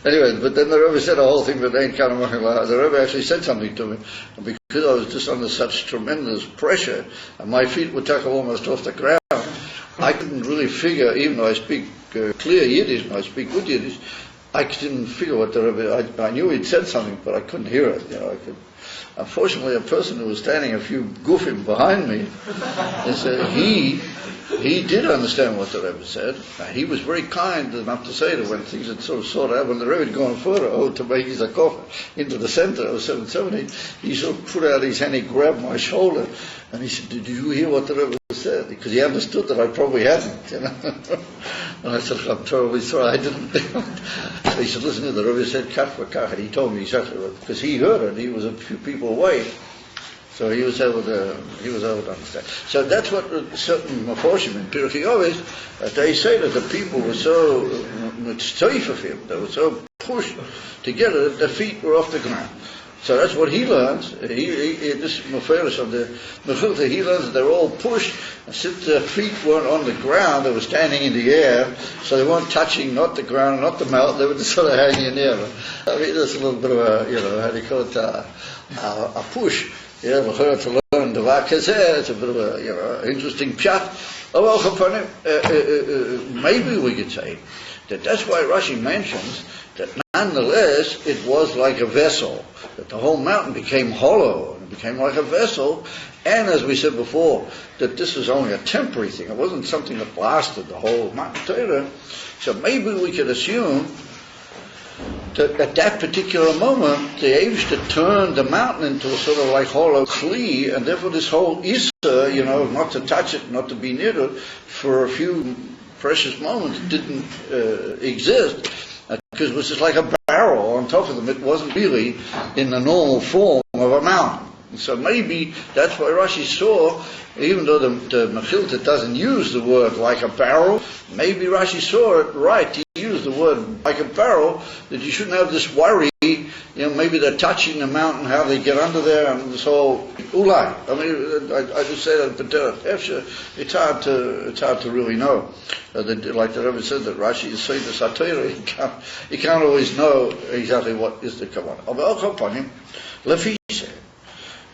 Anyway, but then the Rebbe said a whole thing, but ain't kind of the Rebbe actually said something to me, and because I was just under such tremendous pressure, and my feet were tucked almost off the ground, I couldn't really figure, even though I speak clear Yiddish, and I speak good Yiddish, I didn't figure what the Rebbe, I knew he'd said something, but I couldn't hear it, Unfortunately, a person who was standing a few goofing behind me, he did understand what the Rebbe said. He was very kind enough to say that when things had sort of sorted out, when the Rebbe had gone further, to make his Hakofa into the center of 770, he sort of put out his hand, he grabbed my shoulder, and he said, did you hear what the Rebbe said? Because he understood that I probably hadn't, And I said, I'm terribly sorry, I didn't. So he said, listen, the Rebbe said, kat for kat, and he told me exactly what, because he heard it, he was a few people away. So he was able to understand. So that's what certain Meforshim in Pirkei Avos, they say that the people were so mitzvah of him, they were so pushed together that their feet were off the ground. So that's what he learns. This Mefarish of the Mechilta, he learns that they were all pushed, and since their feet weren't on the ground, they were standing in the air, so they weren't touching not the ground, not the mountain, they were just sort of hanging in the air. I mean, that's a little bit of a, how do you call it, a push. To learn the Vakazeh, it's a bit of a, interesting pshat. Maybe we could say that that's why Rashi mentions that nonetheless it was like a vessel, that the whole mountain became hollow, and it became like a vessel, and as we said before, that this was only a temporary thing, it wasn't something that lasted the whole Matan Torah. So maybe we could assume that at that particular moment, the Eivshter turned the mountain into a sort of like hollow kli, and therefore this whole Issa, not to touch it, not to be near it, for a few precious moments didn't exist, because it was just like a barrel on top of them. It wasn't really in the normal form of a mountain. And so maybe that's why Rashi saw, even though the Mechilta doesn't use the word like a barrel, maybe Rashi saw it right to use the word like a barrel, that you shouldn't have this worry, maybe they're touching the mountain, how they get under there, and this whole ulai. I mean, I just say that, but it's hard to really know. Like the Rebbe said, that Rashi is saying the Satira, you can't always know exactly what is the Kavanah.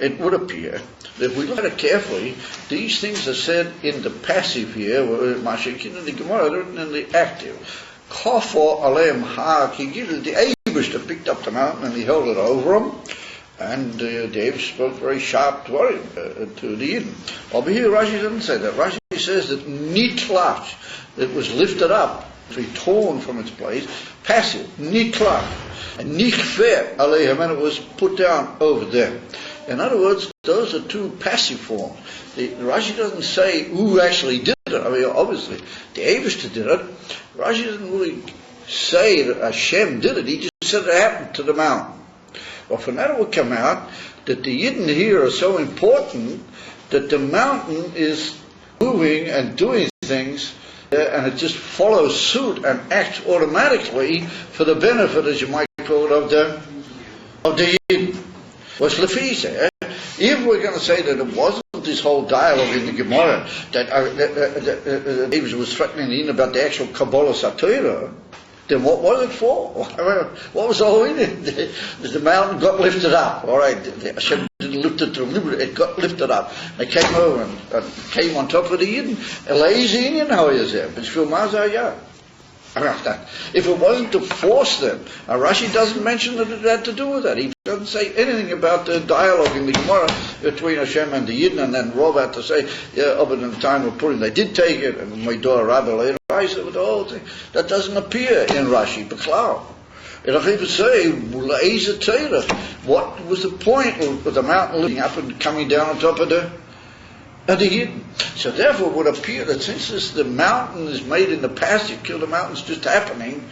It would appear that if we look at it carefully, these things are said in the passive here, Mashikin in the Gemara, written in the active. Kafo aleim ha, the Eibishter picked up the mountain and he held it over him, and Dave spoke very sharp to the Yidden. Over here Rashi doesn't say that. Rashi says that nitlash, it was lifted up, torn from its place, passive, nitlash, and nichfer aleim, and it was put down over there. In other words, those are two passive forms. Rashi doesn't say who actually did it. I mean, obviously, the Eivshter did it. Rashi doesn't really say that Hashem did it. He just said it happened to the mountain. Well, from that it would come out that the Yidden here are so important that the mountain is moving and doing things, and it just follows suit and acts automatically for the benefit, as you might call it, of the Yidden. What's Lefi say? If we're going to say that it wasn't this whole dialogue in the Gemara that David was threatening Ian about the actual Kabbalah Satira, then what was it for? What was the whole in it? The mountain got lifted up. All right, Hashem didn't lift it deliberately. It got lifted up. They came over and came on top of the Yidden. Lazy Indian, how is it? But Shvil Mazayah. If it wasn't to force them, Rashi doesn't mention that it had to do with that. He doesn't say anything about the dialogue in the Gemara between Hashem and the Yidden, and then Rov had to say, yeah, up in the time of Purim they did take it, and my daughter Rabbi later with the whole thing. That doesn't appear in Rashi, B'klal. It'll even say, what was the point of the mountain lifting up and coming down on top of the Yidden? So therefore it would appear that since the mountain is made in the past, you kill the mountain's just happening,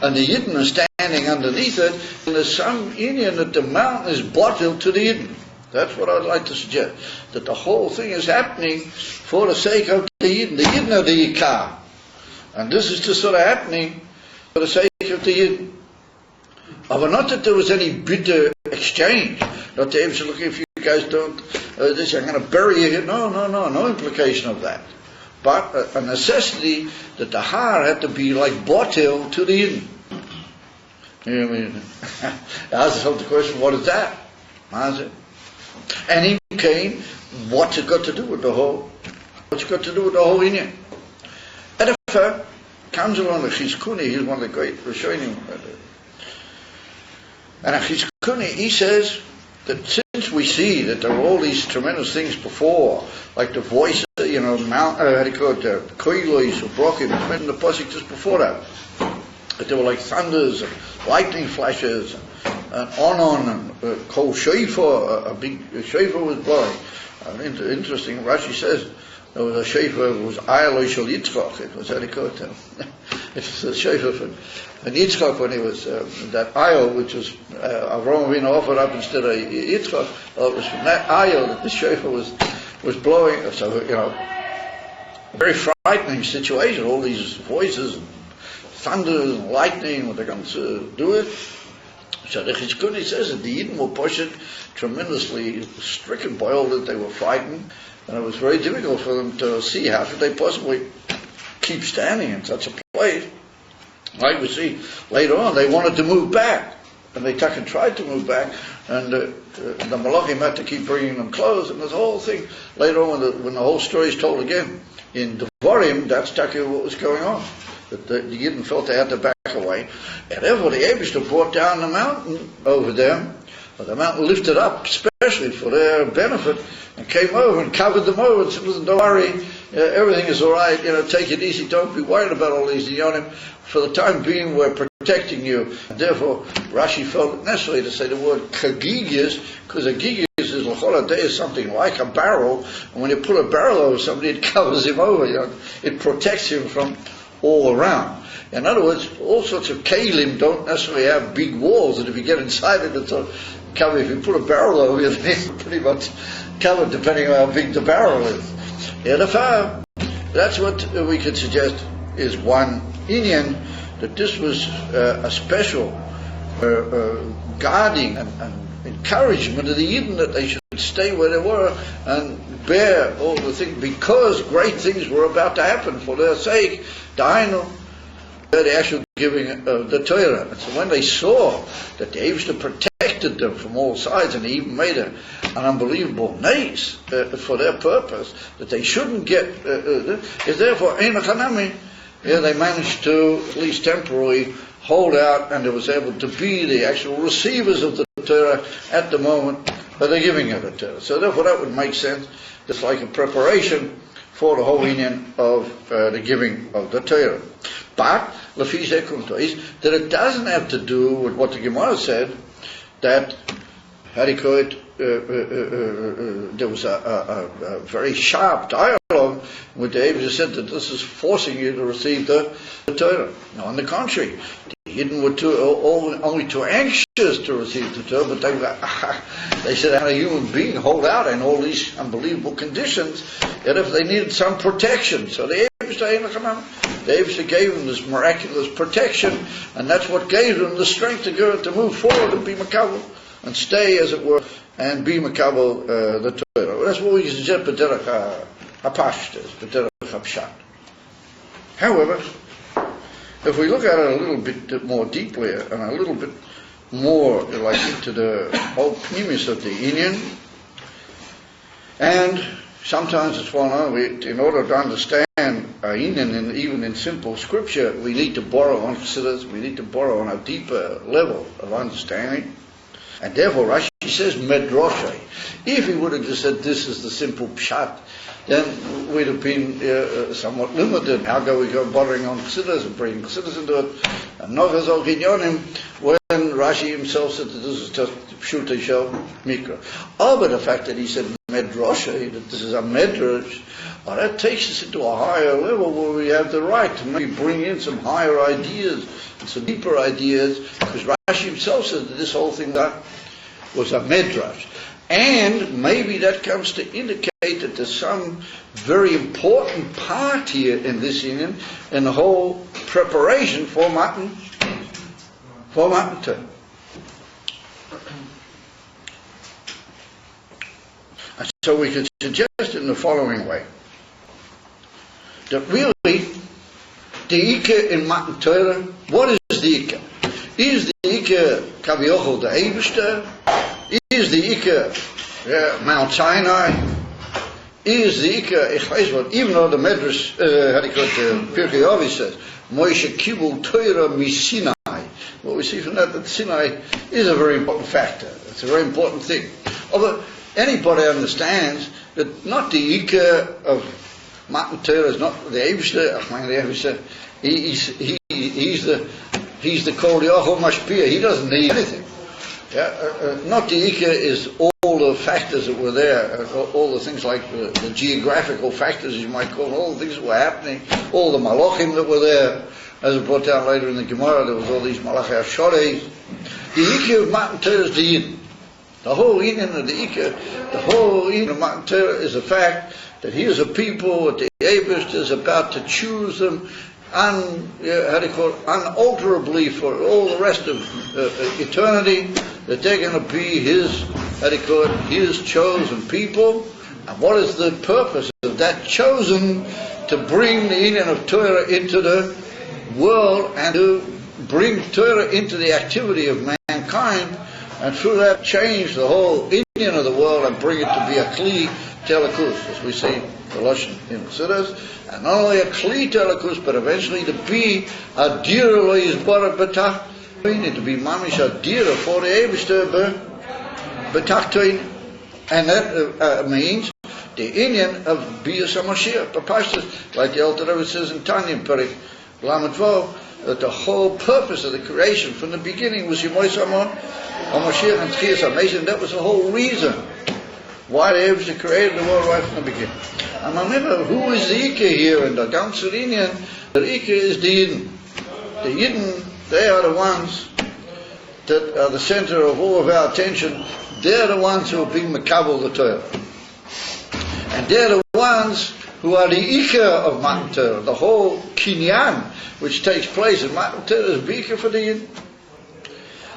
and the Yidden are standing underneath it, and there's some Indian that the mountain is bottled to the Yidden. That's what I'd like to suggest. That the whole thing is happening for the sake of the Yidden. The Yidden are the Yikar. And this is just sort of happening for the sake of the Yidden. But not that there was any bitter exchange. Not that said, look, if you guys don't this, I'm going to bury you here. No implication of that. But a necessity that the har had to be like botil to the Yidden. You know what I mean? Ask yourself the question, what is that? And he came, what's it got to do with the whole Indian? Edifer comes along the Chizkuni, he's one of the great Rishonim. And a Chizkuni, he says that since we see that there are all these tremendous things before, like the voice, how do you call it, the koilos or brokim, and the pasuk just before that there were like thunders and lightning flashes and on and kol shofar, a big shofar was blowing. Interesting, Rashi says there was a shofar, it was Ayaloi Shel Yitzchak, it was how do you call it? It was a shofar for Yitzchak when he was, that Ayal, which was Avraham Avinu offered up instead of Yitzchak, it was from that Ayal that the shofar was blowing. So, a very frightening situation, all these voices and thunder and lightning, what they're going to do it. So the Chizkuni says that the Yidden were pushed tremendously stricken by all that. They were frightened, and it was very difficult for them to see how could they possibly keep standing in such a place. Like we see later on, they wanted to move back, and they tried to move back, and the Malachim had to keep bringing them clothes, and this whole thing later on when the whole story is told again in Devarim, that's what was going on. That the Yidden felt they had to back away, and therefore the Eibishter brought down the mountain over them, but the mountain lifted up especially for their benefit, and came over and covered them over and said, listen, don't worry, everything is all right, take it easy, don't be worried about all these Yonim. For the time being, we're protecting you. And therefore, Rashi felt it necessary to say the word kagigias, because a gigias is l'chol is something like a barrel, and when you put a barrel over somebody, it covers him over, it protects him from all around. In other words, all sorts of kalim don't necessarily have big walls, and if you get inside it, it's covered. If you put a barrel over it, it's pretty much covered, depending on how big the barrel is. That's what we could suggest is one Indian, that this was a special guarding and encouragement of the Yidden that they should stay where they were and bear all the things, because great things were about to happen for their sake. The actual giving of the Torah. And so when they saw that the Eibishter protected them from all sides, and he even made an unbelievable nace for their purpose, that they shouldn't get, is therefore they managed to, at least temporarily, hold out, and they was able to be the actual receivers of the Torah at the moment of the giving of the Torah. So therefore that would make sense. It's like a preparation for the whole union of the giving of the Torah. But Lefi Zekunto is that it doesn't have to do with what the Gemara said, that how do you call it, there was a very sharp dialogue with the Eibishter said that this is forcing you to receive the Torah. No, on the contrary, the Yidden were only too anxious to receive the Torah, but they said, how a human being hold out in all these unbelievable conditions, that if they needed some protection. So the Eibishter gave them this miraculous protection, and that's what gave them the strength to move forward and be makabel, and stay, as it were, and be makabel the Torah. That's what we suggest, b'derech hapashtus, b'derech hapshat. However, if we look at it a little bit more deeply and a little bit more like into the whole premise of the Indian, and sometimes it's well known, in order to understand Indian, and even in simple scripture, we need to borrow on Chassidus, we need to borrow on a deeper level of understanding. And therefore Rashi says Medrasha. If he would have just said this is the simple pshat, then we'd have been somewhat limited. How go we go bothering on Chassidus and bringing Chassidus into it? And Nochazol Kinyonim, when Rashi himself said that this is just Pshuta Shel Mikra. Oh, but the fact that he said Medrasha, that this is a Medrash, well, that takes us into a higher level where we have the right to maybe bring in some higher ideas, and some deeper ideas, because Rashi himself said that this whole thing was a Medrash. And maybe that comes to indicate that there's some very important part here in this union, in the whole preparation for Matan Torah. So we could suggest in the following way, that really, the Ike in Matan Torah, what is the Ike? Is the Ike Kaviochel the Eibishter? Is the Ike Mount Sinai? Is the Ike, even though the Medrash, Pirkei Avos says, Moshe Kibul Torah Misinai. What we see from that Sinai is a very important factor. It's a very important thing. Although anybody understands that not the Ike of Matan Torah is not the Eibishter, he's the Kol Yochel Mashpia. He doesn't need anything. Not the Ike is all the factors that were there, all the things like the geographical factors, you might call it, all the things that were happening, all the Malachim that were there, as it brought down later in the Gemara, there was all these Malachi Ashores. The Ike of Matan Torah is the Yidden. The whole Indian of the Ike, the whole Indian of Matan Torah is the fact that here's a people that the Eibush is about to choose them unalterably for all the rest of eternity, that they're going to be his chosen people. And what is the purpose of that chosen? To bring the Indian of Torah into the world and to bring Torah into the activity of mankind, and through that change the whole Indian of the world and bring it to be a Kli Telakus, as we see the Lashon in Chassidus, and not only a Kli Telakus, but eventually to be a Dira Lo Yisborach B'tach, to be Mamish a Dira for the Eibishter B'tachtoin, and that means the Indian of Bias HaMashiach, Papashtas, like the Alter Rebbe says in Tanya, Perik Lamed Vav, that the whole purpose of the creation from the beginning was Yemois HaMashiach and Tchias HaMesim. That was the whole reason why the Eibishter created the world right from the beginning. And remember, who is the Ike here in the Ganzer Indian? The Ike is the Yidden. The Yidden, they are the ones that are the center of all of our attention. They're the ones who are being Makabel the Torah. And they're the ones who are the Ike of Matan Torah. The whole Kinyan, which takes place in Matan Torah, is Ike for the Yidden.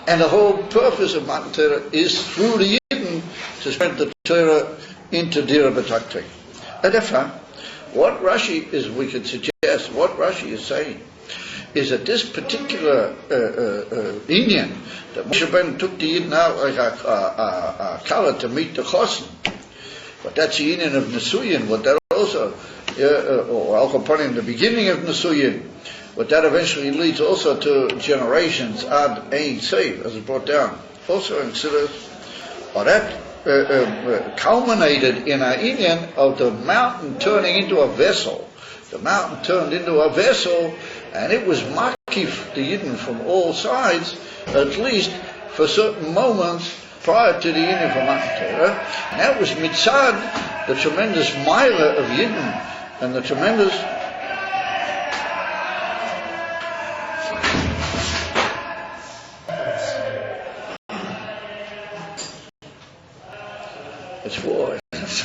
And the whole purpose of Matan Torah is through the Yidden to spread the Torah into Dira B'tachtoin. And therefore, what Rashi is, we could suggest, what Rashi is saying, is that this particular Indian, that Moshe Ben took the Yidden out like a color to meet the Chosin, but that's the Indian of Nesuyin, what that also, or Al Kapanim, in the beginning of Nesuyin, but that eventually leads also to generations ad ein seif, as it brought down also in Chassidus, or that culminated in an Indian of the mountain turning into a vessel. The mountain turned into a vessel, and it was makif the Yidden from all sides, at least for certain moments prior to the Indian from Matan Torah. And that was mitzad, the tremendous milah of Yidden, and the tremendous it's war. It's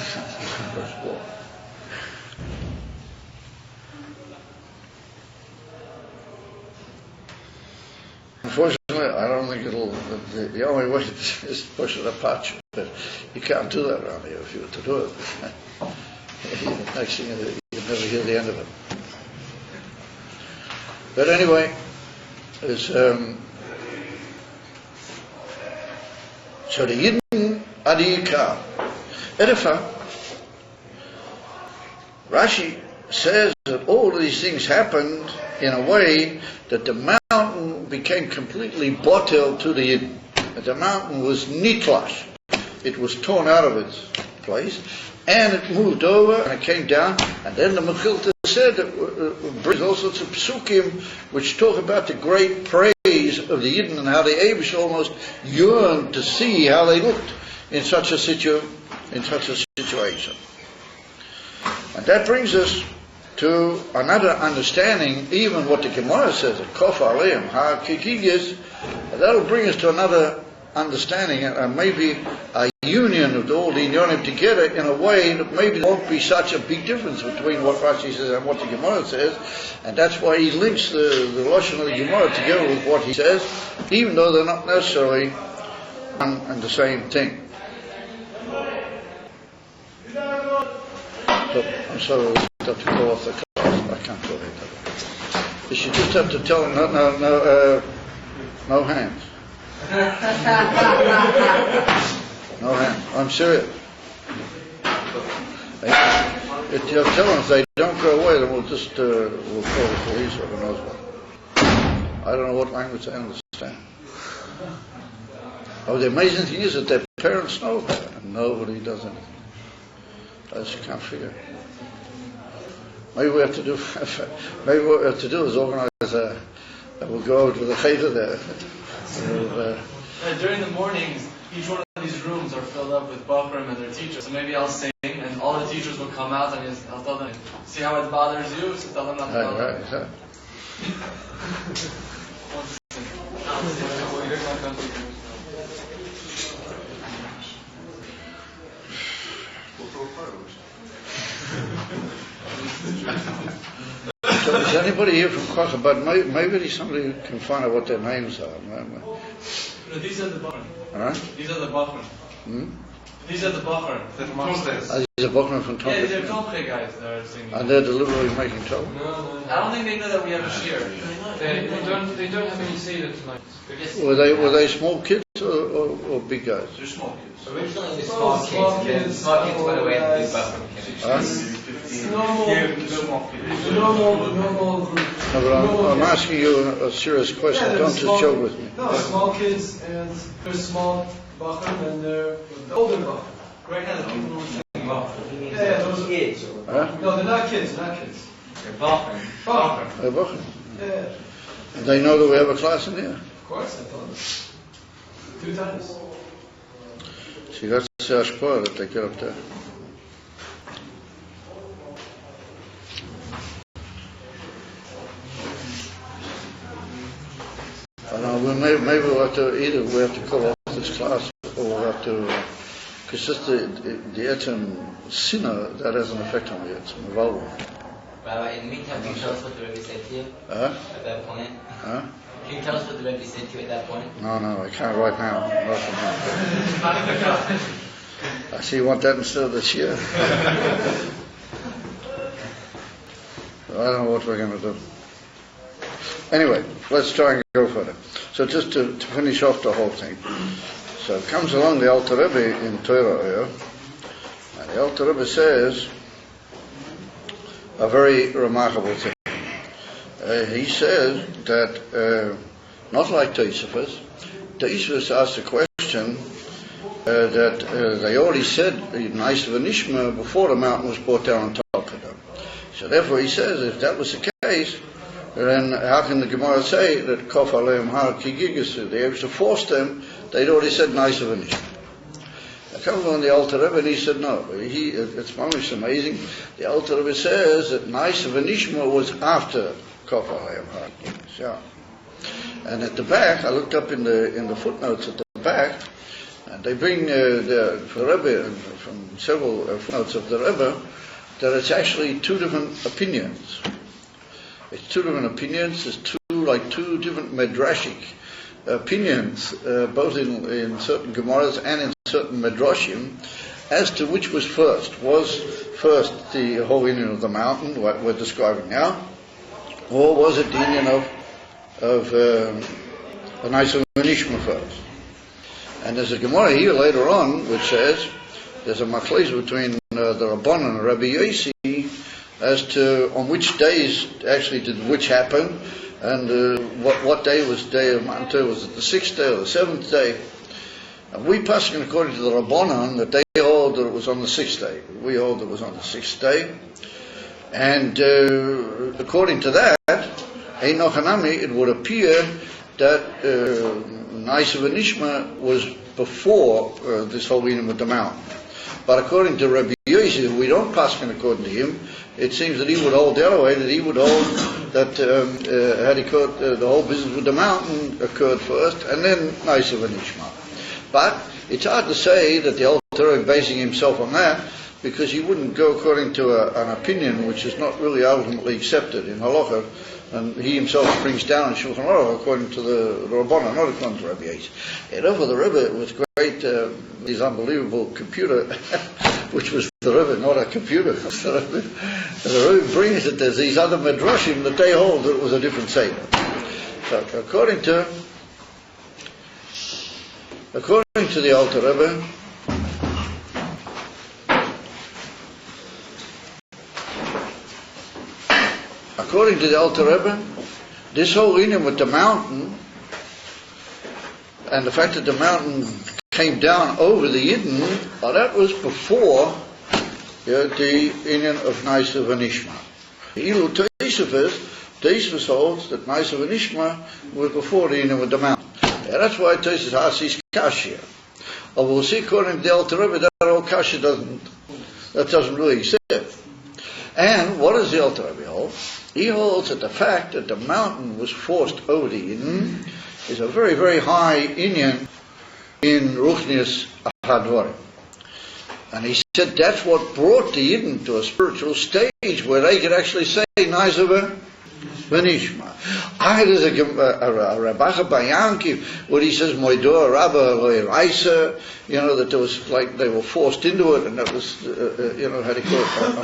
war. Unfortunately, I don't think it'll. The only way is to push it apart. But you can't do that around here if you were to do it. Next thing you never hear the end of it. But anyway, it's so the Yidden Adiyika. Edifa, Rashi says that all of these things happened in a way that the mountain became completely botel to the Yidden. The mountain was nitlash. It was torn out of its place, and it moved over, and it came down, and then the Mechilta said that brings all sorts of psukim which talk about the great praise of the Yidden and how the Abish almost yearned to see how they looked in such a situation. And that brings us to another understanding, even what the Gemara says, at Kof Aleim HaKikigis, that'll bring us to another understanding, and maybe a union of all the Inyonim together in a way that maybe there won't be such a big difference between what Rashi says and what the Gemara says, and that's why he links the Lashon of the Gemara together with what he says, even though they're not necessarily one and the same thing. So, I'm sorry, we'll have to go off the class. I can't go there. You should just have to tell him no hands. No hands. I'm serious. If you tell them if they don't go away, then we'll call the police or who knows what. I don't know what language they understand. Oh, the amazing thing is that their parents know that, and nobody does anything. I just can't figure. Maybe what we have to do is organize we'll go over to the cheder there. During the mornings, each one of these rooms are filled up with Bachrim and their teachers. So maybe I'll sing, and all the teachers will come out, and I'll tell them, see how it bothers you? So tell them not to bother. Right. So is anybody here from Kocha? But maybe somebody who can find out what their names are. No, these are the Bachrim. Huh? These are the Bachrim. These are the Bachrim. From upstairs. These are Bachrim from Tomchei. Yeah, they're Tomchei guys that are singing. And they're deliberately making trouble? No. I don't think they know that we have a shear. They don't have any Seder tonight. Were they small kids or big guys? They're small kids. Originally small kids went away and big Bachrim came. Normal group. No, but I'm asking you a serious question. Don't just joke with me. No, small kids, and there's small Bachrim and they're the older Bachrim. Right now, the people who are singing Bachrim. Yeah, those are kids. Huh? No, they're not kids. They're Bachrim. Bachrim. They're Bachrim. Yeah. And they know that we have a class in here? Of course, I told them. 2 times. See, that's the hashpah that they get up there. I don't know, maybe we'll have to call off this class, or we'll have to, because just the etzem sinner, that has an effect on the etzem evolve. Rabbi, in the meantime, can you tell us what the Rebbe said to you at that point? Huh? Can you tell us what the Rebbe said to you at that point? No, I can't right now. I see you want that instead of this year. I don't know what we're going to do. Anyway, let's try and go further. So just to finish off the whole thing. So it comes along the Alter Rebbe in Torah here, and the Alter Rebbe says a very remarkable thing. He says that, not like Tosafos, Tosafos asked a question that they already said nice of Nishma before the mountain was brought down on top of them. So therefore he says, if that was the case, then how can the Gemara say that Kof Aleim Har Kigigasu? They have to force them. They'd already said nice of Nishma. I come on the Alter Rebbe and he said no. It's almost amazing. The Alter Rebbe says that nice of Nishma was after Kof Aleim Har Kigigasu. Yeah. And at the back, I looked up in the footnotes at the back, and they bring for the Rebbe, from several footnotes of the Rebbe, that it's actually 2 different opinions. It's 2 different opinions. It's two different medrashic opinions, both in certain Gemaras and in certain medrashim, as to which was first. Was first the whole union of the mountain, what we're describing now, or was it the union of the nice of Nishma first? And there's a Gemara here later on which says there's a machlokes between the Rabbanan and Rabbi Yossi as to on which days actually did which happen, and what day was day of Matan Torah. Was it the 6th day or the 7th day? And we paskin according to the Rabbanan that they hold that it was on the 6th day. We hold that it was on the 6th day. And according to that, it would appear that Naisav and Nishma was before this whole Inyan with the mountain. But according to Rabbi Yosef, we don't paskin according to him. It seems that he would hold the other way, that he would hold that the whole business with the mountain occurred first, and then Naisav and Nishma. But it's hard to say that the Alter Rebbe basing himself on that, because he wouldn't go according to an opinion which is not really ultimately accepted in halacha, and he himself brings down in Shulchan Aruch according to the Rabbanan, not according to Rabbi Yosef. And over the Rebbe with great, his unbelievable computer, which was the Rebbe, not a computer. The Rebbe brings that there's these other medrashim that they hold that it was a different seder. So according to the Alter Rebbe, this whole inyan with the mountain, and the fact that the mountain came down over the Yidden, that was before the inyan of Naisav and Nishma. Ilu Tosafos holds that Naisav and Nishma was before the inyan with the mountain. That's why Tosafos Hasis Kashya. Although we'll see according to the Alter Rebbe that whole Kashya doesn't really exist. And what does the Alter Rebbe hold? He holds that the fact that the mountain was forced over the Yidden is a very, very high inyan in Ruchnius Hadvarim. And he said that's what brought the Yidden to a spiritual stage where they could actually say Naisav V'nishma. There's a Rabacha Bayankiv where he says Moidor Rabba Loiraisa, that there was like they were forced into it, and that was how do you call it,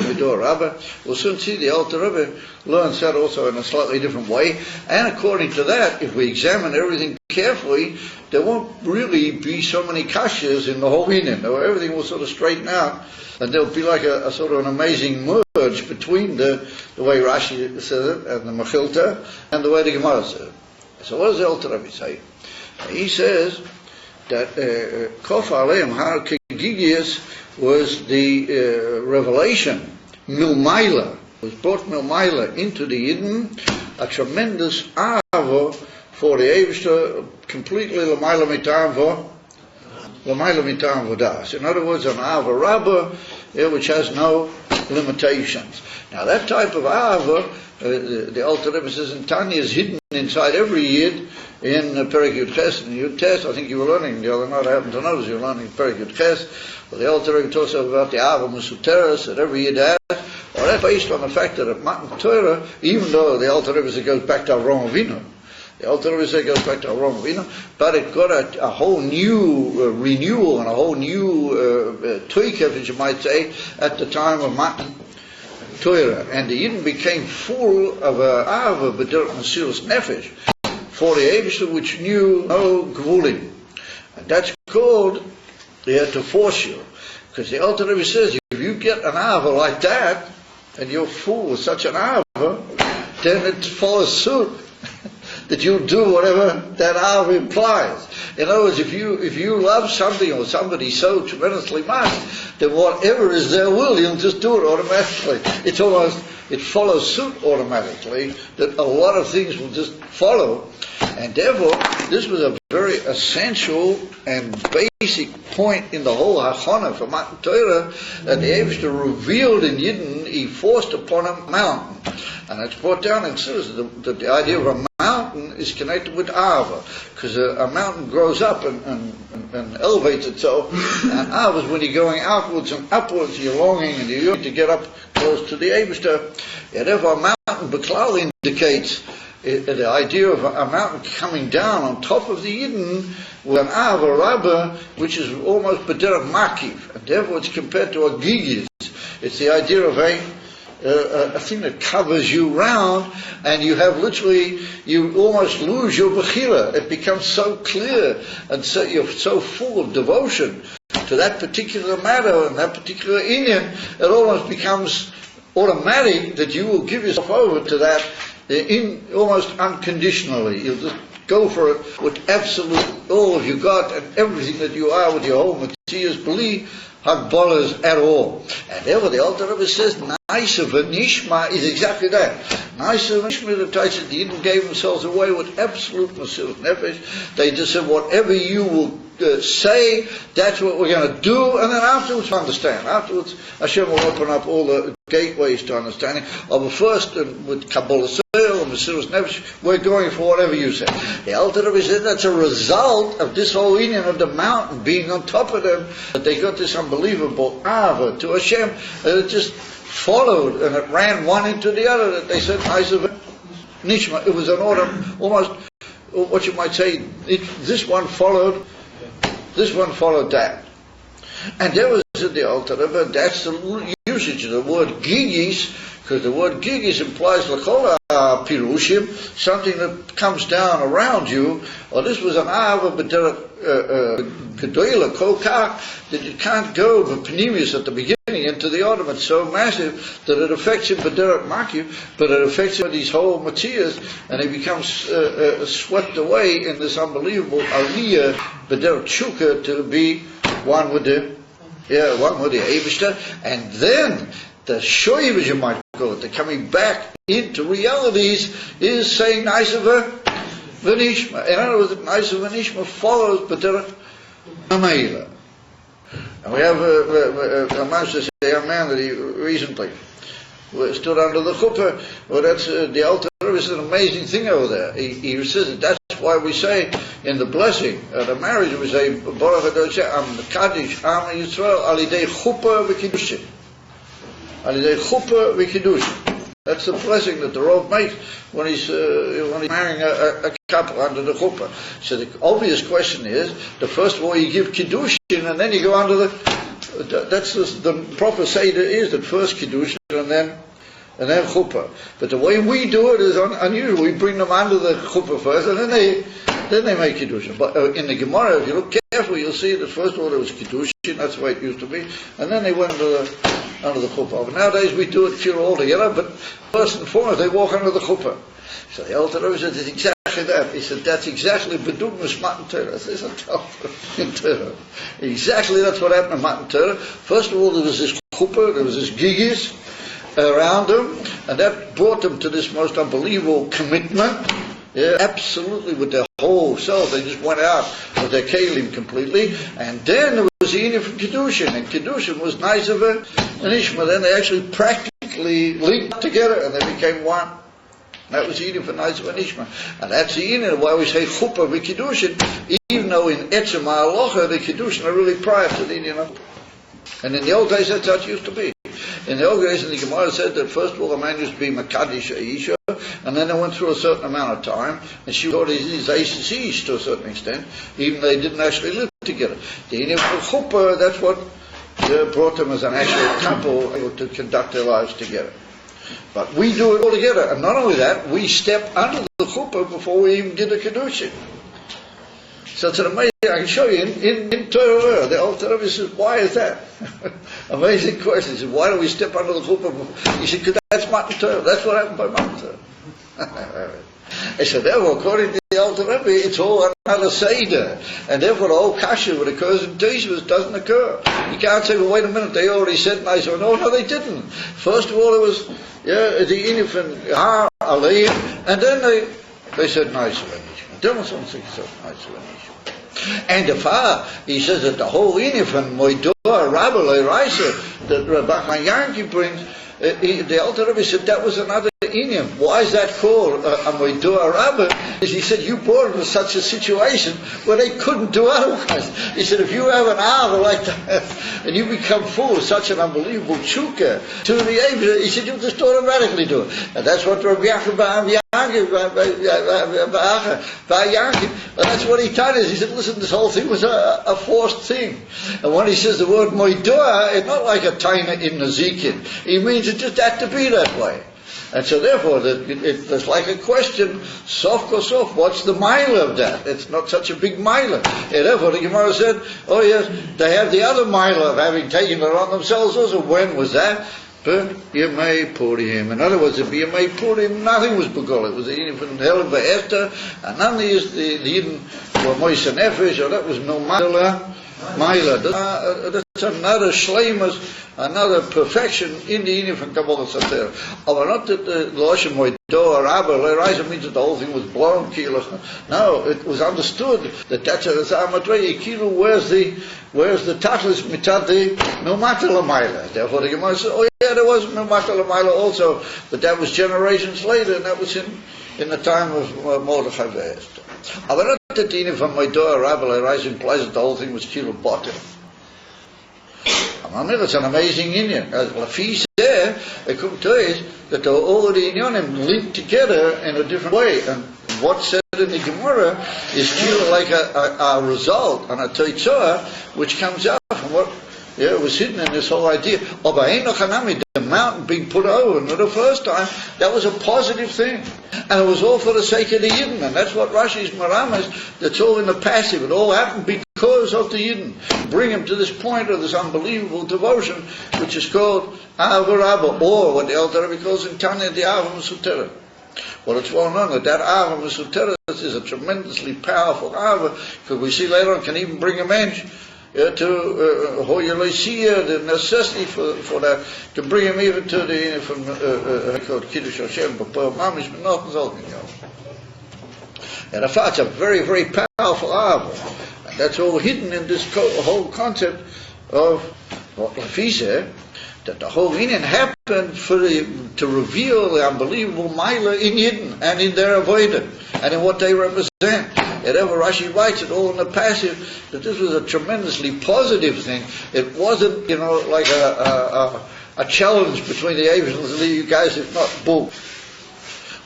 Moidor Rabba. We'll soon see the Alter Rebbe learns that also in a slightly different way. And according to that, if we examine everything carefully, there won't really be so many kashyas in the whole inyan. Everything will sort of straighten out, and there'll be like a sort of an amazing merge between the way Rashi says it and the Mechilta and the way the Gemara says it. So what does the Alter Rebbe say? He says that Kof Aleim Har Kegigius was the revelation, Milmaila, was brought Milmaila into the Yidden, a tremendous avo for the Eivishter, completely Lamaila Mitam Vodas. In other words, an Ava Rabbah, which has no limitations. Now that type of Ava, the Alter Rebbe says in Tanya, is hidden inside every Yid in Perek Yud Ches and Yud Tes. I think you were learning the other night, I happened to notice you were learning Perek Yud Ches. Well, the Alter Rebbe talks about the Ava Musuteres that every Yid has. Well, that's based on the fact that at Matan Torah, even though the Alter Rebbe says it goes back to Avraham Avinu, the Alter Rebbe says it goes back to Avraham Avinu, but it got a whole new renewal and a whole new toikev, as you might say, at the time of Matan Torah. And the Yidden became full of Ava B'derech Mesiras Nefesh for the Eivishter which knew no Gvulim. And that's called to force you. Because the Alter Rebbe says, if you get an Ava like that, and you're full with such an Ava, then it follows suit that you do whatever that Ava implies. In other words, if you love something or somebody so tremendously much, then whatever is their will, you'll just do it automatically. It follows suit automatically, that a lot of things will just follow. And therefore, this was a very essential and basic point in the whole Hachana for Matan Torah, that the Eivishter revealed in Yidden, he forced upon a mountain. And it's brought down and says that the idea of a mountain is connected with Ava, because a mountain grows up and elevates itself, and Ava is when you're going outwards and upwards, you're longing and you're to get up close to the Eivishter. And therefore a mountain Beklal indicates the idea of a mountain coming down on top of the Yidden with an Ava Rabbah, which is almost B'derech Makiv, and therefore it's compared to a Gigis. It's the idea of a thing that covers you round, and you have literally, you almost lose your Bechira. It becomes so clear, and so you're so full of devotion to that particular matter and that particular inyan, it almost becomes automatic that you will give yourself over to that in almost unconditionally. You'll just go for it with absolute all of you got and everything that you are with your whole materials, believe Hagbolahs at all. And therefore the Alter Rebbe says, Naisa v'nishma is exactly that. Naisa v'nishma, the Taisa, the Yidden gave themselves away with absolute Mesiras Nefesh. They just said, whatever you will say, that's what we're going to do, and then afterwards understand. Afterwards, Hashem will open up all the gateways to understanding. But first, with Kabbalah and Mesiras Nefesh, we're going for whatever you say. The Alter Rebbe said that's a result of this whole union of the mountain being on top of them, that they got this unbelievable ava to Hashem, and it just followed, and it ran one into the other, that they said, Nishma. It was an order, almost, what you might say, this one followed that. And there was the Alter Rebbe, that's the usage of the word gigis, because the word gigis implies l'chol pirushim, something that comes down around you. Or this was an ava gedola kokach, that you can't go b'pnimius at the beginning into the ornament, so massive that it affects him b'deret makyu, but it affects him with these whole materials, and he becomes swept away in this unbelievable aliyah b'deret shuka to be one with the Eibishter, and then the shoyv, you might call it, the coming back into realities, is saying Naisa v'nishma. In other words, Naisa v'nishma follows b'deret Mamela. And we have a master, a young man that he recently stood under the chuppah. Well, that's the Alter Rebbe is an amazing thing over there. He says that's why we say in the blessing at a marriage we say Baruch Hashem Kaddish Am Yisrael Alidei Chuppah v'Kiddushin. Alidei Chuppah v'Kiddushin. That's the blessing that the Rav makes when he's marrying a couple under the chuppah. So the obvious question is, the first of all you give kiddushin and then you go under that's the proper seder is that first kiddushin and then chuppah. But the way we do it is unusual. We bring them under the chuppah first and then they make kiddushin. But in the Gemara, if you look carefully, you'll see that first of all there was kiddushin. That's the way it used to be, and then they went under the chuppah. But nowadays we do it pure altogether, but first and foremost they walk under the chuppah. So the Alter Rebbe said it's exactly that. He said that's exactly bedugmas Matan Torah. This is in Torah. Exactly that's what happened in Matan Torah. First of all there was this chuppah, there was this gigis around them, and that brought them to this most unbelievable commitment. Yeah, absolutely, with their whole self. They just went out with their kalim completely. And then there was the union from Kiddushin, and Kiddushin was Naisa and Ishma. Then they actually practically linked together, and they became one. That was the union for Naisa and Ishma. And that's the union why we say Chuppah with Kiddushin, even though in Etzem HaHalacha, the Kiddushin are really prior to the union of. And in the old days, that's how it used to be. In the old days, in the Gemara said that first of all, a man used to be Makadish Aisha, and then they went through a certain amount of time, and she taught his Aishish to a certain extent, even though they didn't actually live together. The union of Chuppah, that's what brought them as an actual couple able to conduct their lives together. But we do it all together, and not only that, we step under the Chuppah before we even get a Kiddushin. So it's an amazing, I can show you in Torah, the Alter Rebbe says, why is that? Amazing question. He said, why do we step under the chuppah? He said, because that's Matan Torah. That's what happened by Matan Torah. I said, therefore, according to the Alter Rebbe, it's all another Seder. And therefore, the whole kasha that occurs in Teshuvos doesn't occur. You can't say, well, wait a minute, they already said nice. No, they didn't. First of all, it was, the Inif and Ha, Aleim, and then they said nice. Then was something so nice. And he says that the whole Inif and Moidor, Rabbi Raisa, that Rabbi Yanki brings, the Alter Rebbe said that was another Inif. Why is that called a Moidor Rabbi? He said you brought them to such a situation where they couldn't do otherwise. He said if you have an hour like that and you become full of such an unbelievable chukka to the Abel, he said you just automatically do it. And that's what Rabbi Yanki, that's what he taught us. He said, listen, this whole thing was a forced thing. And when he says the word moidoah, it's not like a taina in Nazikin. He means it just had to be that way. And so therefore, it's like a question, sof kosof, what's the mile of that? It's not such a big mile. And therefore the Gemara said, oh yes, they have the other mile of having taken it on themselves also. When was that? But Yemei Purim. In other words, if Yemei Purim, nothing was Begol. It was the Yidden from Hell of Esther, and none of the Yidden were Moise Nefesh, or that was no Maila. That's another Shleimus, another perfection in the Yidden from Kabbalah Sater. But not that the Loshem Moido or Rabbi Leiraisa means that the whole thing was blown. No, it was understood that that's a Zamatrei Kilu. Where's the Tatlis Mitati Milmata Lamaila? Therefore the Gemara says, oh yeah, there was Milmata Lamaila also, but that was generations later, and that was in the time of Mordechai Esther. But not that the Yidden from Moido or Rabbi Leiraisa implies that the whole thing was Kilu Botim. It's an amazing Indian. Lafi there, it could tell you that all the Inyanim linked together in a different way. And what's said in the Gemara is still like a result and a teitzah which comes out from what was hidden in this whole idea. The mountain being put over for the first time, that was a positive thing. And it was all for the sake of the Yidden. And that's what Rashi's Maram is. That's all in the passive. It all happened because of the Yidden. Bring him to this point of this unbelievable devotion, which is called Ahava Rabba, or what the Alter Rebbe calls in Tanya, the Ahava Mesutera. Well, it's well known that Ahava Mesutera is a tremendously powerful Ahava, because we see later on can even bring a mensch to Hoyelesia, the necessity for that, to bring him even to the from called Kiddush Hashem, but Mamish Benot. And it's a very, very powerful Ahava. And that's all hidden in this whole concept of what Lafi said, that the whole Indian happened to reveal the unbelievable Maila in Yidden and in their avoidance and in what they represent. Whatever Rashi writes it all in the passive, that this was a tremendously positive thing. It wasn't, like a challenge between the Asians and you guys, if not bull.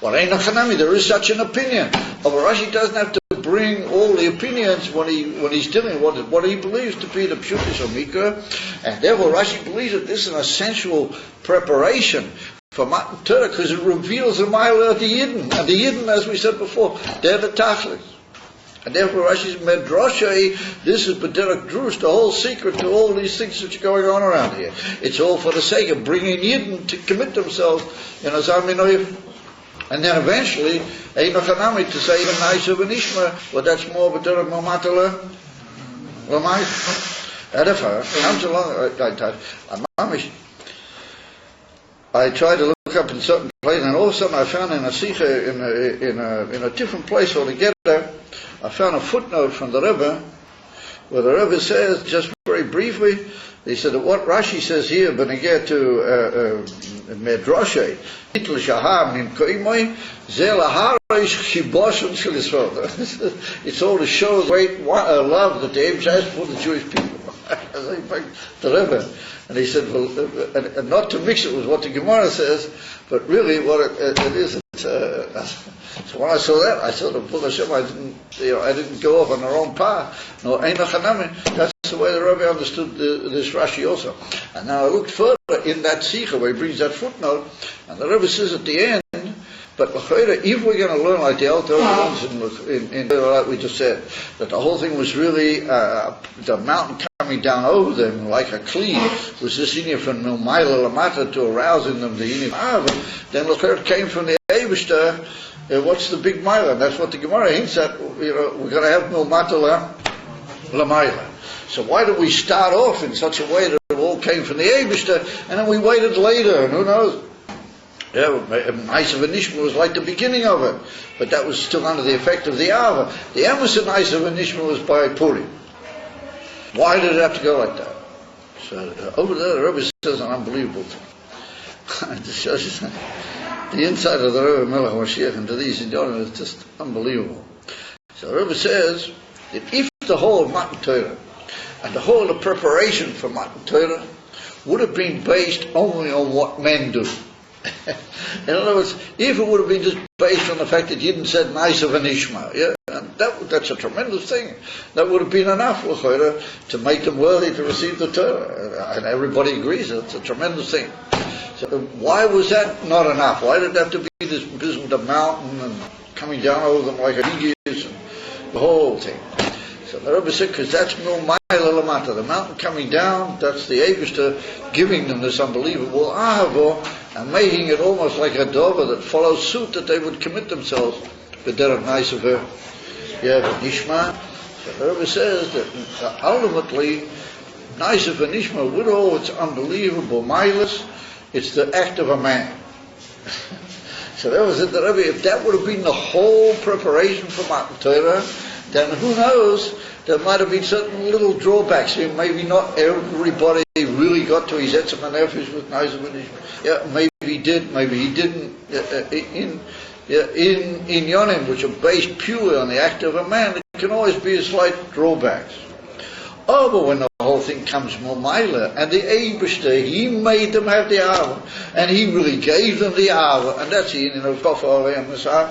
Well, there is such an opinion. But Rashi doesn't have to bring all the opinions when he's dealing with what he believes to be the Pshutis or Mikra, and therefore Rashi believes that this is an essential preparation for Matan Torah, because it reveals the Maila of the Yidden, and the Yidden, as we said before, they're the Tachlis. And therefore Rashi's Medrashay, this is B'derek Drush, the whole secret to all these things that are going on around here. It's all for the sake of bringing Yidden to commit themselves in Azar Minoyev. And then eventually, Einochanami to say even nicer than Ishma, but that's more B'derek Momatala, Lamai. Edifar, comes along, I tried to look up in certain places, and all of a sudden I found in a Sikha, in a different place altogether, I found a footnote from the Rebbe, where the Rebbe says, just very briefly, he said that what Rashi says here, when they get to Medrashay, Hitl Shahar Mim Koimoy, Zel Aharish Shiboshon Shel Yisrael. It's all to show the great love that the Absh has for the Jewish people. The Rebbe. And he said, well, and not to mix it with what the Gemara says, but really what it is. So when I saw that, I saw the Bull Hashem. I didn't go off on the wrong path. No, Einochanami. That's the way the Rebbe understood this Rashi also. And now I looked further in that Sikha where he brings that footnote, and the Rebbe says at the end, but if we're going to learn like the Alter ones in like we just said, that the whole thing was really the mountain coming down over them like a cleave, was this Indian from Milmaila Lamata to arouse in them the Indian Arab, then it came from the Eibishter, what's the big Maila? And that's what the Gemara hints at, we're going to have Milmata Lamaila. So why did we start off in such a way that it all came from the Eibishter, and then we waited later, and who knows? Yeah, Isa V'Nishma was like the beginning of it, but that was still under the effect of the Ava. The Emerson Isa V'Nishma was by Purim. Why did it have to go like that? So over there, the Rebbe says an unbelievable thing. It shows you the inside of the Rebbe Melech Mashiach into these Indianim is just unbelievable. So the Rebbe says that if the whole of Matan Torah and the whole of the preparation for Matan Torah would have been based only on what men do. In other words, if it would have been just based on the fact that Yidden said nice of an Ishma, and that's a tremendous thing. That would have been enough to make them worthy to receive the Torah. And everybody agrees it's a tremendous thing. So why was that not enough? Why did it have to be this business with the mountain and coming down over them like a Aegis and the whole thing? So the Rebbe said, because that's no mile lamata, the mountain coming down, that's the Eibishter giving them this unbelievable ahava and making it almost like a dover that follows suit that they would commit themselves to derech nice of her. Yeah, but Nishma. So the Rebbe says that ultimately, nice of a Nishma, with all its unbelievable milas, it's the act of a man. So that was it, the Rebbe, if that would have been the whole preparation for Matan Torah, then who knows, there might have been certain little drawbacks here. Maybe not everybody really got to his etzem and nefesh with nice of a Nishma. Yeah, maybe he did, maybe he didn't. In Yonim, which are based purely on the act of a man, there can always be a slight drawbacks. Oh, but when the whole thing comes more Maila, and the Eibishter, he made them have the hour, and he really gave them the hour, and that's the Indian of Kofar and Masar.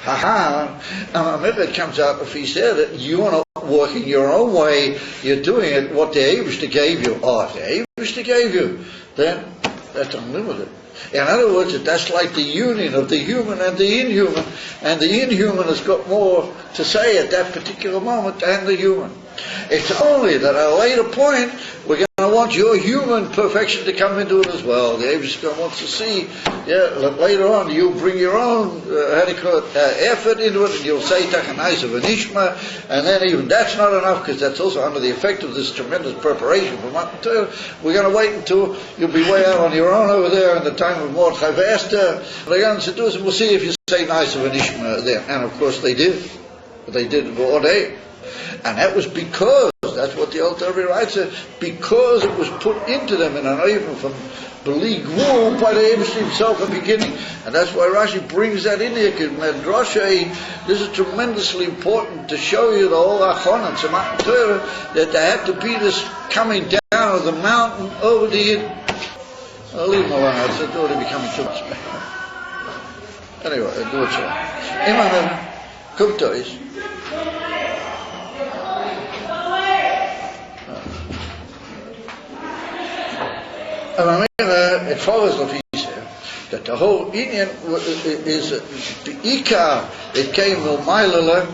And maybe it comes out if he said that you're not working your own way, you're doing it what the Eibishter gave you. Oh, if the Eibishter gave you, then that's unlimited. In other words, that's like the union of the human and the inhuman, and the inhuman has got more to say at that particular moment than the human. It's only that at a later point we're going to want your human perfection to come into it as well. The Eibishter wants to see, later on you'll bring your own effort into it, and you'll say Tachanais of Anishma, and then even that's not enough, because that's also under the effect of this tremendous preparation for Matan Torah. We're going to wait until you'll be way out on your own over there in the time of Mordechai Vester. They're going to do this, and we'll see if you say nice of Anishma there. And of course they did. They did all day. And that was because, that's what the Alter Rebbe writes, because it was put into them in an even from Belig Wu by the Eibishter himself at the beginning. And that's why Rashi brings that in here, because Medrashay, this is tremendously important to show you the whole Achon and Matan Torah, that there had to be this coming down of the mountain over the Yid. I'll leave them alone, it's already becoming too much. Anyway, I'll do it so. Imam Kumtois. It follows the Fisher that the whole Indian is the Ikar. It came no Mailala,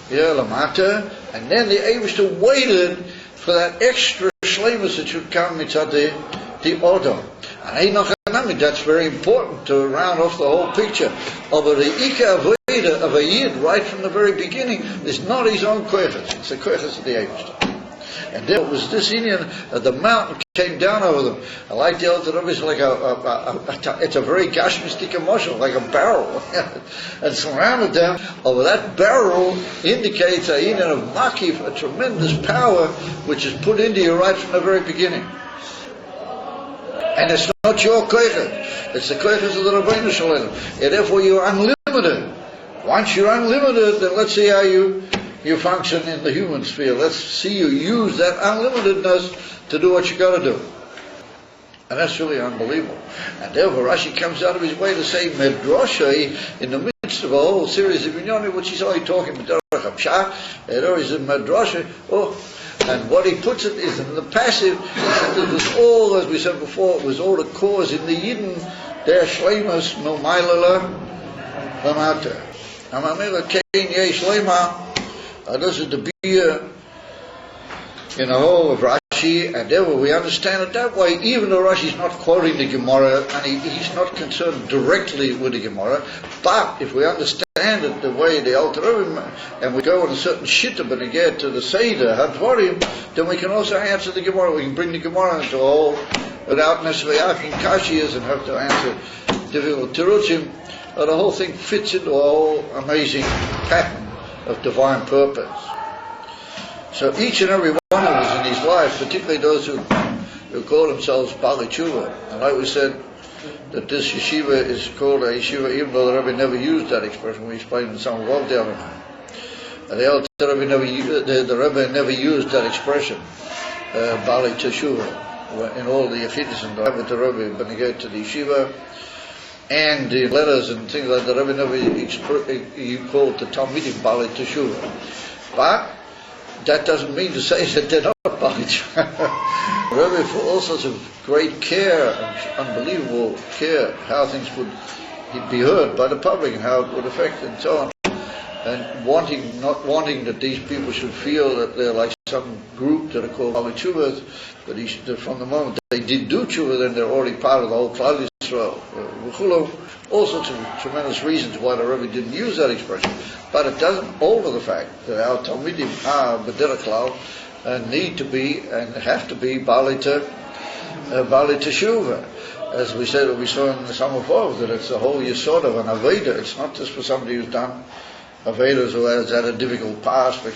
Lamata, and then the Eibishter waited for that extra shlemus that should come mitzad the Odom. And that's very important to round off the whole picture. But the Ikar Veda of a Yid right from the very beginning is not his own koyches, it's the koyches of the Eibishter. And there was this Indian, the mountain came down over them. I like the Alter Rebbe, it's like it's a very gashmistic emotion, like a barrel. And surrounded them, over that barrel indicates a Indian of Makif, a tremendous power which is put into you right from the very beginning. And it's not your koyches, it's the koyches of the Rabbeinu Shalom. And therefore you're unlimited. Once you're unlimited, then let's see how you function in the human sphere. Let's see you use that unlimitedness to do what you got to do. And that's really unbelievable. And therefore Rashi comes out of his way to say Medrashay in the midst of a whole series of Inyanim, which he's only talking about Hamshach, and always in Medrashay. And what he puts it is in the passive. It was all, as we said before, it was all the cause in the Yidden, their shleimus no mailala lamata. Amamela kein yesh lema. This is the beer in the whole of Rashi, and therefore we understand it that way, even though Rashi's not quoting the Gemara, and he's not concerned directly with the Gemara, but if we understand it the way the Alter Rebbe, and we go on a certain shittim and get to the Seder, Hadvarim, then we can also answer the Gemara. We can bring the Gemara into a whole, without necessarily asking Kashiyas and have to answer difficult Tiruchim. The whole thing fits into a whole amazing pattern of divine purpose. So each and every one of us in his life, particularly those who call themselves Bali Tshuva, and like we said, that this yeshiva is called a yeshiva, even though the Rebbe never used that expression. We explained in some of the other time. The Rebbe never used that expression, Bali Tshuva, in all the Yechidus and the Rebbe beneged to the yeshiva. And the letters and things like that, the Rebbe never called the Talmidim Bali Teshuvah. But that doesn't mean to say that they're not Bali Teshuvah. The Rebbe, for all sorts of great care and unbelievable care, how things would be heard by the public and how it would affect and so on. and not wanting that these people should feel that they're like some group that are called Bali Tshuvas, but from the moment they did do Tshuva, then they're already part of the whole Klal Yisrael. All sorts of tremendous reasons why the Rebbe didn't use that expression, but it doesn't alter the fact that our Talmidim are B'derech Klal need to be and have to be Bali Teshuvah. As we said, we saw in the Summer Fov, that it's the whole Yisod of an Aveda. It's not just for somebody who's done Avedas who has had a difficult past, but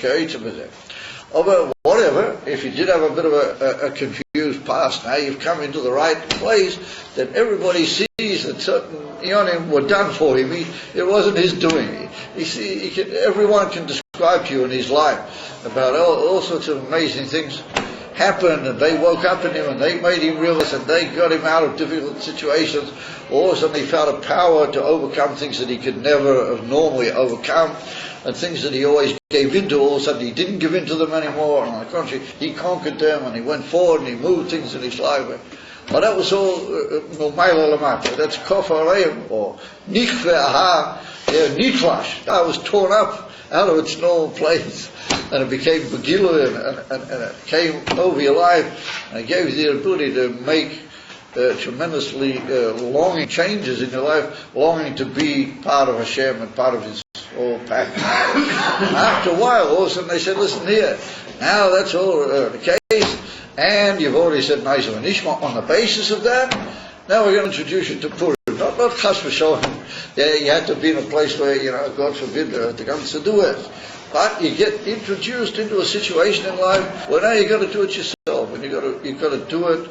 whatever, if you did have a bit of a confused past, now you've come into the right place, that everybody sees that certain Ionim were done for him. It wasn't his doing. Everyone can describe to you in his life about all sorts of amazing things happened, and they woke up in him and they made him realize, and they got him out of difficult situations. All of a sudden he found a power to overcome things that he could never have normally overcome, and things that he always gave into, all of a sudden he didn't give into them anymore, and on the contrary, he conquered them, and he went forward and he moved things in his life. Well, that was all Momaila Lamata. That's Kof Aleim, or Nichve Aha, Nitlash. That was torn up out of its normal place, and it became Begilu, and it came over your life, and it gave you the ability to make tremendously longing changes in your life, longing to be part of Hashem and part of His whole package. And after a while, all of a sudden they said, listen here, now that's all the case, and you've already said Naisa and Nishma on the basis of that, now we're going to introduce you to Purim. Not Chas v'Sholem. You had to be in a place where, God forbid, to come to do it. But you get introduced into a situation in life where now you've got to do it yourself, and you've got to do it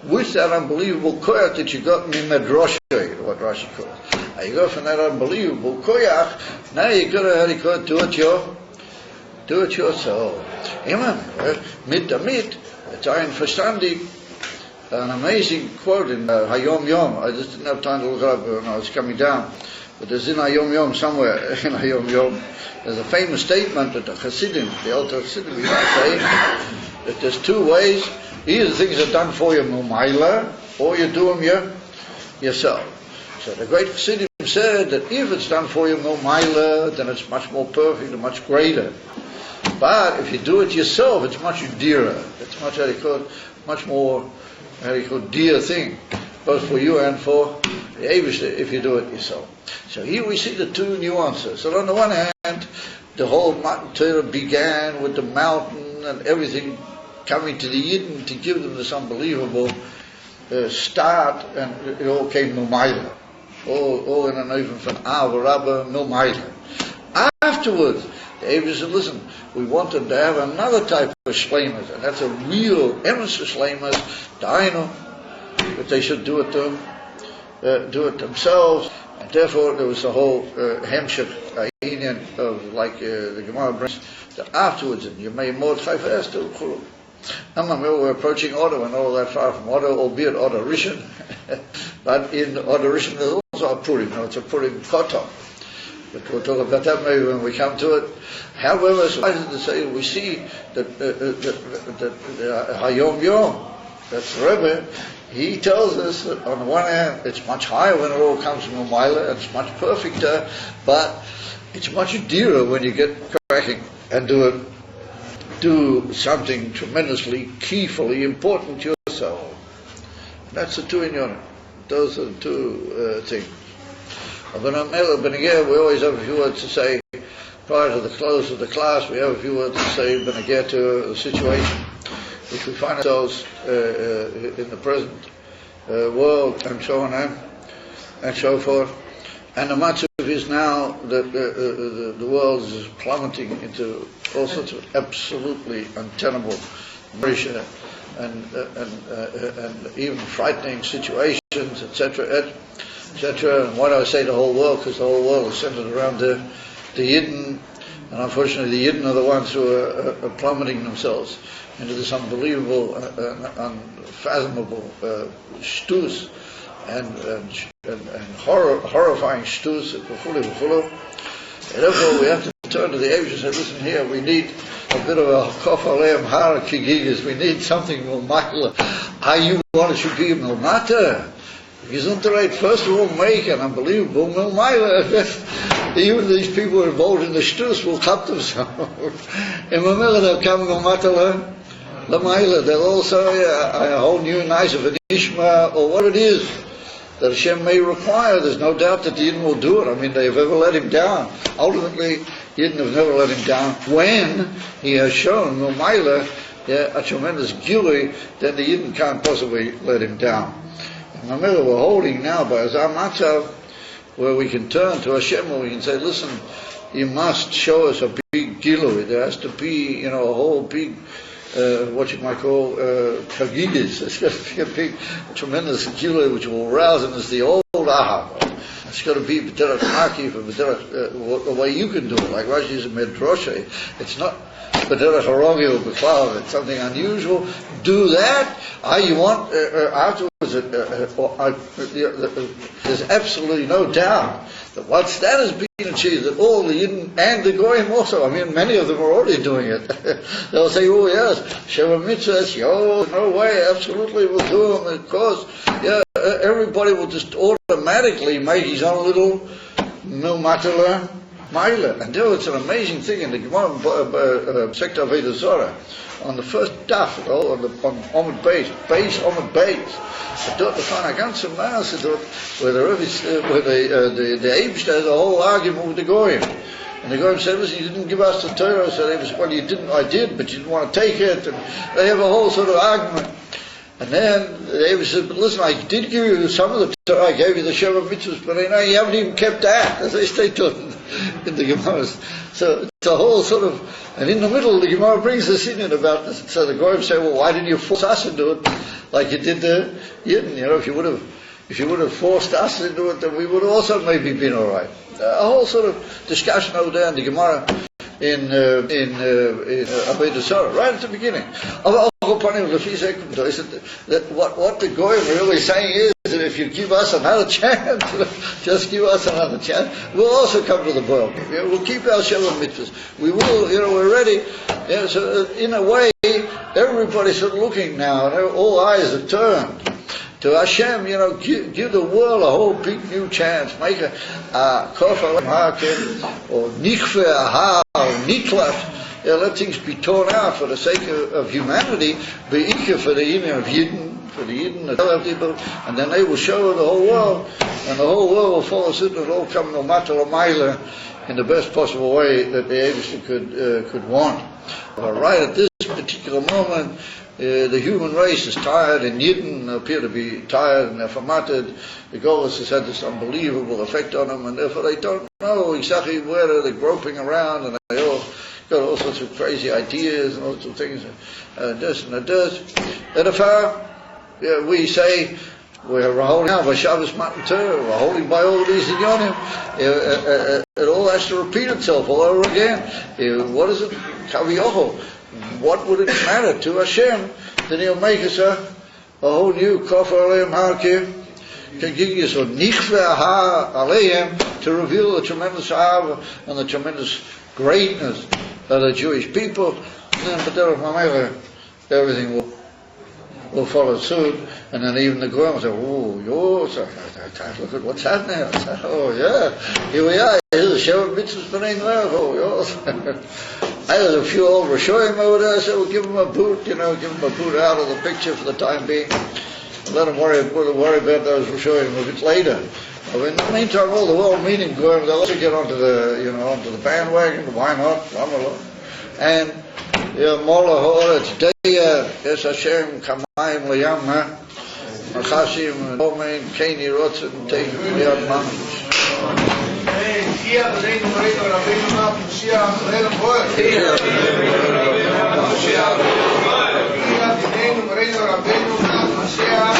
with that unbelievable koyach that you got in Medrasha, what Rashi calls. Now you go from that unbelievable koyach, now you've got to do it yourself. Immer, mit damit, it's ein verstandig, an amazing quote in Hayom Yom. I just didn't have time to look it up when I was coming down. But there's in Hayom Yom somewhere, in Hayom Yom, there's a famous statement that the Hasidim, the Alter Hasidim, say that there's two ways. Either things are done for you Mumaila, or you do them yourself. So the great Hasidim said that if it's done for you Mumaila, then it's much more perfect and much greater. But if you do it yourself, it's much dearer. It's much more dear thing, both for you and for the Eibush, if you do it yourself. So here we see the two nuances. So on the one hand, the whole Matan Torah began with the mountain and everything coming to the Yidden to give them this unbelievable start, and it all came Mumaila. All in an even from Rabba Mumaila. Afterwards, the Eibush said, listen, we wanted to have another type of shleimus, and that's a real emes shleimus, dainu, that they should do it themselves, and therefore there was the whole hemshech union of, like the Gemara brings, that afterwards, and you may more chayfas to chulu. We're approaching Odo, and all that far from Odo, albeit Odo Rishon, but in Odo Rishon there's also a Purim. It's a Purim Kotok. But we'll talk about that maybe when we come to it. However, suffice it to say, we see that Hayom Yom, that's the Rebbe, he tells us that on the one hand, it's much higher when it all comes from Umayla, and it's much perfecter, but it's much dearer when you get cracking and do something tremendously, keyfully important to yourself. That's the two in your, those are the two things. But we always have a few words to say prior to the close of the class. We have a few words to say to the situation which we find ourselves in the present world, and so on and so forth. And the matzav is now that the world is plummeting into all sorts of absolutely untenable and even frightening situations, etc. And why do I say the whole world? Because the whole world is centered around the Yidden, and unfortunately the Yidden are the ones who are plummeting themselves into this unbelievable, unfathomable shtus and horrifying shtus, and therefore we have to turn to the Eibush and say, listen here, we need a bit of a kof aleim har kigigas, we need something milmakla. How you want it should be milmata. Gesundheit, first of all, make an unbelievable milmaila. even these people who are involved in the shtus will cut themselves. And Mamela, they're coming on Matala, Lamaila, they'll also a whole new nice of an Ishma, or what it is that Hashem may require. There's no doubt that the Yidden will do it. I mean, they've ever let him down. Ultimately, Yidden have never let him down. When he has shown Lamaila a tremendous gilui, then the Yidden can't possibly let him down. And Mamela, we're holding now by Azar Matzav, where we can turn to Hashem, where we can say, listen, you must show us a big gilui. There has to be, a whole big, what you might call, kagidis. There's got to be a big, tremendous gilui which will arouse in us the old ahava. It's got to be b'derech maki, the way you can do it. Like Rashi is a medrasha. It's not b'derech harogi or b'klav. It's something unusual. Do that. You want afterwards. There's absolutely no doubt that once that has been achieved, that all the Yidden and the Goyim also, I mean, many of them are already doing it. They'll say, oh yes, Sheva Mitzvahs, no way, absolutely we'll do them, of course. Yeah, everybody will just automatically make his own little Milmatala Maila. And it's an amazing thing in the Gemara, Sekta Veda Zorah, on the first daf, on Omid Beis, Omid Beis. Dort find a ganze Masse dort, where the Eibush has a whole argument with the Goyim. And the Goyim said, listen, you didn't give us the Torah. So they was, well, you didn't, I did, but you didn't want to take it. And they have a whole sort of argument. And then the Eibush said, but listen, I did give you some of the Torah, I gave you the Sheva Mitzvahs, but you haven't even kept that, as they stay talking in the Gemaras. So it's a whole sort of, and in the middle, the Gemara brings this in about this. So the Goyim say, well, why didn't you force us into it like you did the Yidden? If you would have forced us into it, then we would have also maybe been all right. A whole sort of discussion over there in the Gemara in Avodah Zarah, right at the beginning. That what the Goyim are really saying is that if you give us another chance, just give us another chance, we'll also come to the boil. We'll keep our Sheva Mitzvahs. We will, we're ready. So in a way, everybody's sort of looking now, and all eyes are turned to Hashem. Give the world a whole big new chance. Make a kofar hakim or nikfe aha or niklat. Let things be torn out for the sake of humanity, be'ikah for the Yidden of Yidden, for the Yidden, the other people, and then they will show the whole world, and the whole world will follow suit, and it'll all come no matter a mile in the best possible way that the Eibush could want. But right at this particular moment, the human race is tired, and Yidden appear to be tired and they're formatted. The Golos has had this unbelievable effect on them, and therefore they don't know exactly where they're groping around, and they all got all sorts of crazy ideas and all sorts of things, this and that. And if we say we're holding out by Shabbos Matan Torah, we're holding by all these Inyonim, it all has to repeat itself all over again. What is it? Kaviyoho. What would it matter to Hashem? Then He'll make us a whole new Kofar Aleim Harkiv, Kagigis or Nichve Aha Aleim, to reveal the tremendous Ahava and the tremendous greatness of the Jewish people. And then B'derech Mamela, everything will follow suit. And then even the Goyim will say, oh, look at what's happening. Oh yeah, here we are. Here's the Sheva Mitzvahs B'nai Noach. Oh, yours. There's a few old Rishoyim over there, so we'll give them a boot, give them a boot out of the picture for the time being. Let them worry about those Rishoyim a bit later. But in the meantime, all the world meeting Goyim, they'll also get onto the bandwagon. Why not? And Mola Hora today, Es Hashem Kamayim Liyam Machashim Omein Keni Rotzen Teich Liyam Mamish. Mashiach